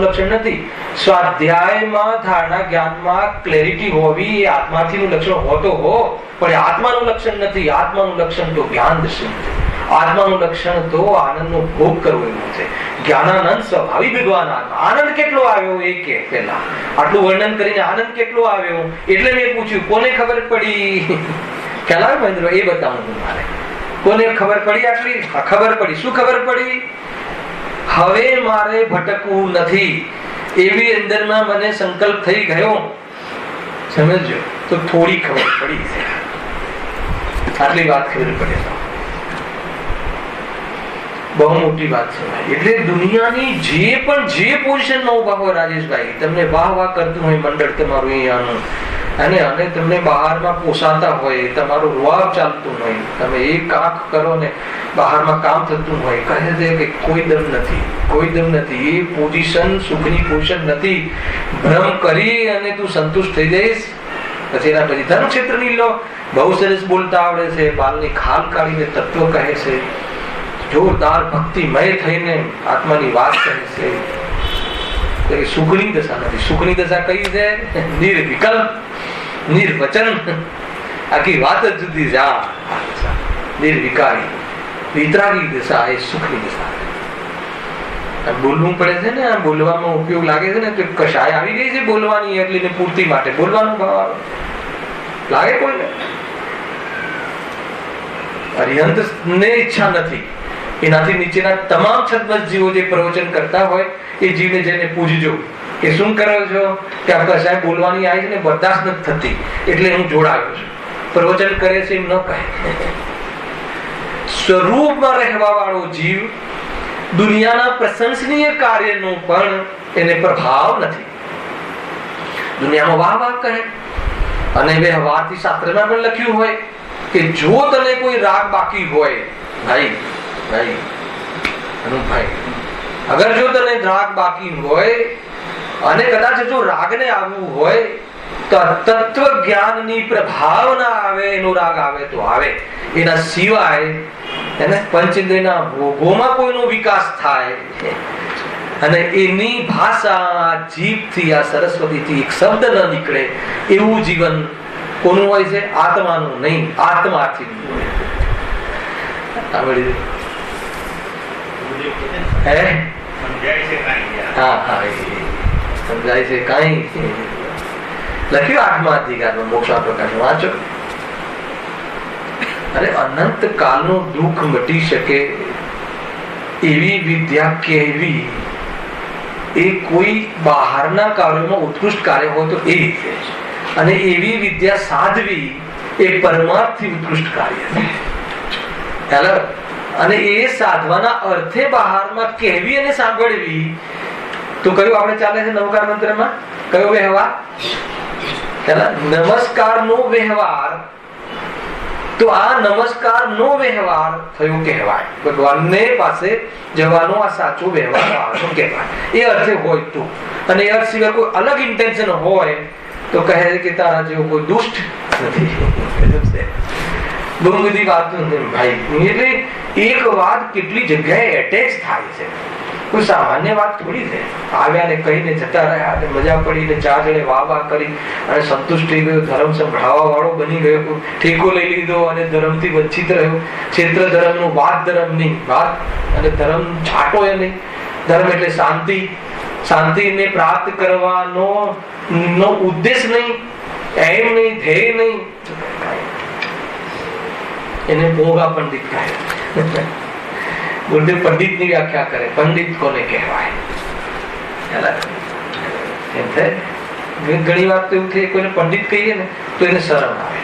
લક્ષણ નથી. સ્વાધ્યાયમાં ધારણા જ્ઞાનમાં ક્લેરિટી હોવી એ આત્માથીનું લક્ષણ હોતો હો, પણ આત્માનું લક્ષણ નથી. આત્માનું લક્ષણ તો જ્ઞાન દર્શન છે. આત્માનું લક્ષણ તો આનંદનો ભોગ કરવો એવું છે. જ્ઞાનાનંદ સ્વભાવી ભગવાન આત્મા. આનંદ કેટલો આવ્યો એ કે પેલા આટલું વર્ણન કરીને આનંદ કેટલો આવ્યો એટલે મેં પૂછ્યું કોને ખબર પડી? ખ્યાલ આવે મહેન્દ્ર? એ બતાવું મારે. કોને ખબર પડી? આટલી ખબર પડી. શું ખબર પડી? હવે મારે ભટકવું નથી એવી અંદરમાં મને સંકલ્પ થઈ ગયો. સમજો તો થોડી ખબર પડી છે. આટલી વાત ખબર પડે બહુ મોટી વાત છે. એટલે દુનિયાની જે પણ જે પોઝિશનમાં ઉભા હોય રાજેશભાઈ, તમને વાહ વાહ કરતું હોય મંડળ તમારું અહીંયાનું, અને તમને બહારમાં પોસાતા હોય, તમારું રૂઆબ ચાલતું હોય, તમે એક આંખ કરો ને બહારમાં કામ થતું હોય, કહે છે કે કોઈ દમ નથી, કોઈ દમ નથી. એ પોઝિશન સુખની પોઝિશન નથી. ભ્રમ કરી અને તું સંતુષ્ટ થઈ જઈશ. પછી એના પછી ધર્મ ક્ષેત્રની લો, બહુ સરસ બોલતા આવડે છે, બાલની ખાલ કાઢીને તત્વ કહે છે, જોરદાર ભક્તિમય થઈને આત્માની વાત કહે છે. સુખની દશા નથી. સુખની દશા કઈ છે? નિર્વિકલ્પ, નિર્વચન. આખી વાત જ જુદી છે. નિર્વિકારી વિતરાગી દશા એ સુખની દશા. બોલવું પડે છે ને, બોલવામાં ઉપયોગ લાગે છે ને, તો કશાય આવી ગઈ છે બોલવાની, એટલે પૂર્તિ માટે બોલવાનો ભાવ લાગે કોઈને. અરિહંત ને ઈચ્છા નથી. એનાથી નીચેના તમામ છદ્મસ જીવો જે પ્રવચન કરતા હોય એ જીવને જઈને પૂછજો કે શું કરો છો? કે આ કશાય બોલવાની આવી છે ને બરદાસ્ત નથી થતી એટલે હું જોડાયો છું. પ્રવચન કરે છે એમ ન કહે. સ્વરૂપમાં રહેવા વાળો જીવ દુનિયાના પ્રશંસનીય કાર્યનો પણ એને પ્રભાવ નથી. દુનિયામાં વાહ વાહ કહે, અને વ્યવહારથી શાસ્ત્રમાં પણ લખ્યું હોય કે જો તને કોઈ રાગ બાકી હોય, ભાઈ અગર જો તને રાગ બાકી હોય અને કદાચ જો રાગને આવવું હોય તો તત્વ જ્ઞાનની પ્રભાવના આવે, એનો રાગ આવે તો આવે. એના સિવાય એને પંચેન્દ્રિયના ભોગોમાં કોઈનો વિકાસ થાય અને એની ભાષા જીભથી, આ સરસ્વતીથી એક શબ્દ ન નીકળે એવું જીવન કોનું હોય છે? આત્માનું નહીં, આત્માથી સમજાય છે કઈ લખ્યું આઠમા અધિકારમાં મોક્ષ પ્રકાશ વાંચો. અરે અનંત કાળનું દુઃખ મટી શકે એવી વિદ્યા કેવી એ કોઈ બહારના કાર્યોમાં ઉત્કૃષ્ટ કાર્ય હોય તો એ છે, અને એવી વિદ્યા સાધવી એ પરમાર્થથી ઉત્કૃષ્ટ કાર્ય છે. અને એ સાધવાના અર્થે બહારમાં કહેવી અને સાંભળવી તો કયું આપણે ચાલે છે નમસ્કાર મંત્રમાં? કયો વ્યવહાર? નમસ્કાર નો વ્યવહાર તો આ નમસ્કાર નો વ્યવહાર થયો કહેવાય. ભગવાનને પાસે જવાનો આ સાચો વ્યવહાર કહેવાય. એ અર્થે હોય તો, અને એ અર્થ સિવાય કોઈ અલગ ઇન્ટેન્શન હોય તો કહે કે તારા જેવો કોઈ દુષ્ટ નથી. બહુ બધી વાત ભાઈ, એટલે એક વાત કેટલી જગ્યાએ એટેચ થાય છે. કોઈ સામાન્ય વાત થોડી છે. આવ્યા ને કહીને જતા રહ્યા ને મજા પડી ને 4 જણે વાહ વાહ કરી અને સંતુષ્ટ થઈ ગયો, ધર્મ સંભળાવવા વાળો બની ગયો, ઠેકો લઈ લીધો અને ધર્મથી વંચિત રહ્યો. ક્ષેત્ર ધર્મનું વાત ધર્મની વાત, અને ધર્મ છાંટો એ નહીં. ધર્મ એટલે શાંતિ, શાંતિને પ્રાપ્ત કરવાનો ઉદ્દેશ નહીં, એમ નહીં, ધ્યેય નહીં. એને ભોગા પંડિત કહે. ગુરુદેવ પંડિત ની વ્યાખ્યા કરે. પંડિત કોને કહેવાય? ઘણી વાર તો એવું થાય, કોઈને પંડિત કહીએ ને તો એને શરમ આવે,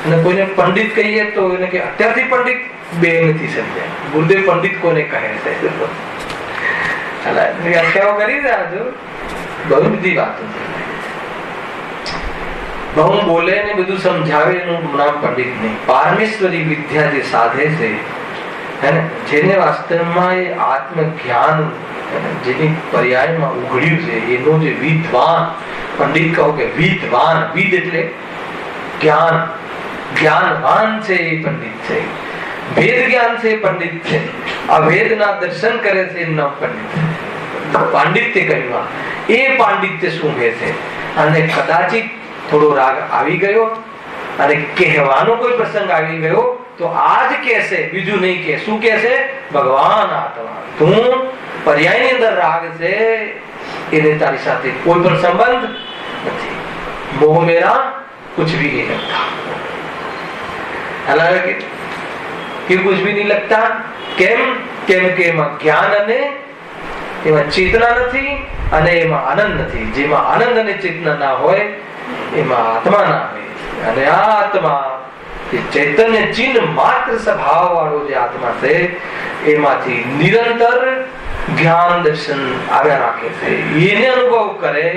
અને કોઈને પંડિત કહીએ તો એને કે અત્યારથી પંડિત બે નથી સમજાય. ગુરુદેવ પંડિત કોને કહે છે? વ્યાખ્યાઓ કરી રહ્યા છો, બહુ બધી વાતો. બહુ બોલે ને બધું સમજાવે એનું નામ પંડિત નહીં. પારમેશ્વરી વિદ્યા જે સાધે છે, જેને વાસ્તવમાં એ આત્મ જ્ઞાન જેની પર્યાયમાં ઉઘડ્યું છે, એનો જે વિદ્વાન, પંડિત કહો કે વિદ્વાન, વિદ એટલે જ્ઞાન, જ્ઞાનવાન છે એ પંડિત છે. વેદ જ્ઞાન છે પંડિત છે. અવેદના દર્શન કરે છે એનું નામ પંડિત. પાંડિત્ય કહ્યું. એ પાંડિત્ય શું કહે છે? અને કદાચિત થોડો રાગ આવી ગયો અને કહેવાનો કોઈ પ્રસંગ આવી ગયો તો આજ કહેશે, બીજું નહીં કે. શું કહેશે? ભગવાન આત્મા તું પર્યાયની અંદર રાગ છે, એને તારી સાથે કોઈ પણ સંબંધ નથી. મોહ મેરા कुछ भी नहीं लगता. हालांकि कुछ भी नहीं लगता. કેમ? કેમ કે એમાં જ્ઞાન અને એમાં ચેતના નથી, અને એમાં આનંદ નથી. જેમાં આનંદ અને ચેતના ના હોય એમાં આત્મા ના હોય. અને આ આત્મા ચૈતન્ય ચિહ્ન માત્ર સ્વભાવ વાળો જે આત્મા છે, એમાંથી નિરંતર જ્ઞાન દર્શન આવ્યા રાખે છે. એને અનુભવ કરે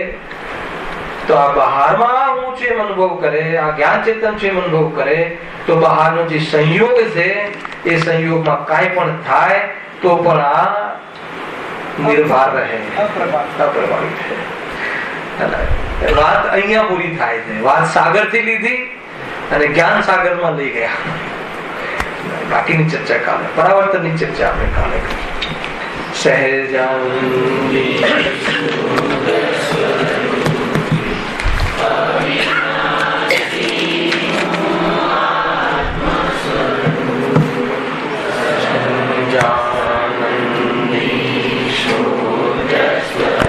તો આ બહારમાં હું છે એમ અનુભવ કરે, આ જ્ઞાન ચેતન છે એમ અનુભવ કરે, તો બહારનો જે સંયોગ છે એ સંયોગમાં કાંઈ પણ થાય તો પણ આ નિર્ભાર રહે, અપ્રભાવિત રહે. વાત અહીંયા પૂરી થાય છે. વાત સાગર થી લીધી અને જ્ઞાન સાગર માં લઈ ગયા. બાકીની ચર્ચા કાલે, પરાવર્તન ની ચર્ચા આપણે કાલે કરીશું. સહેજાનંદ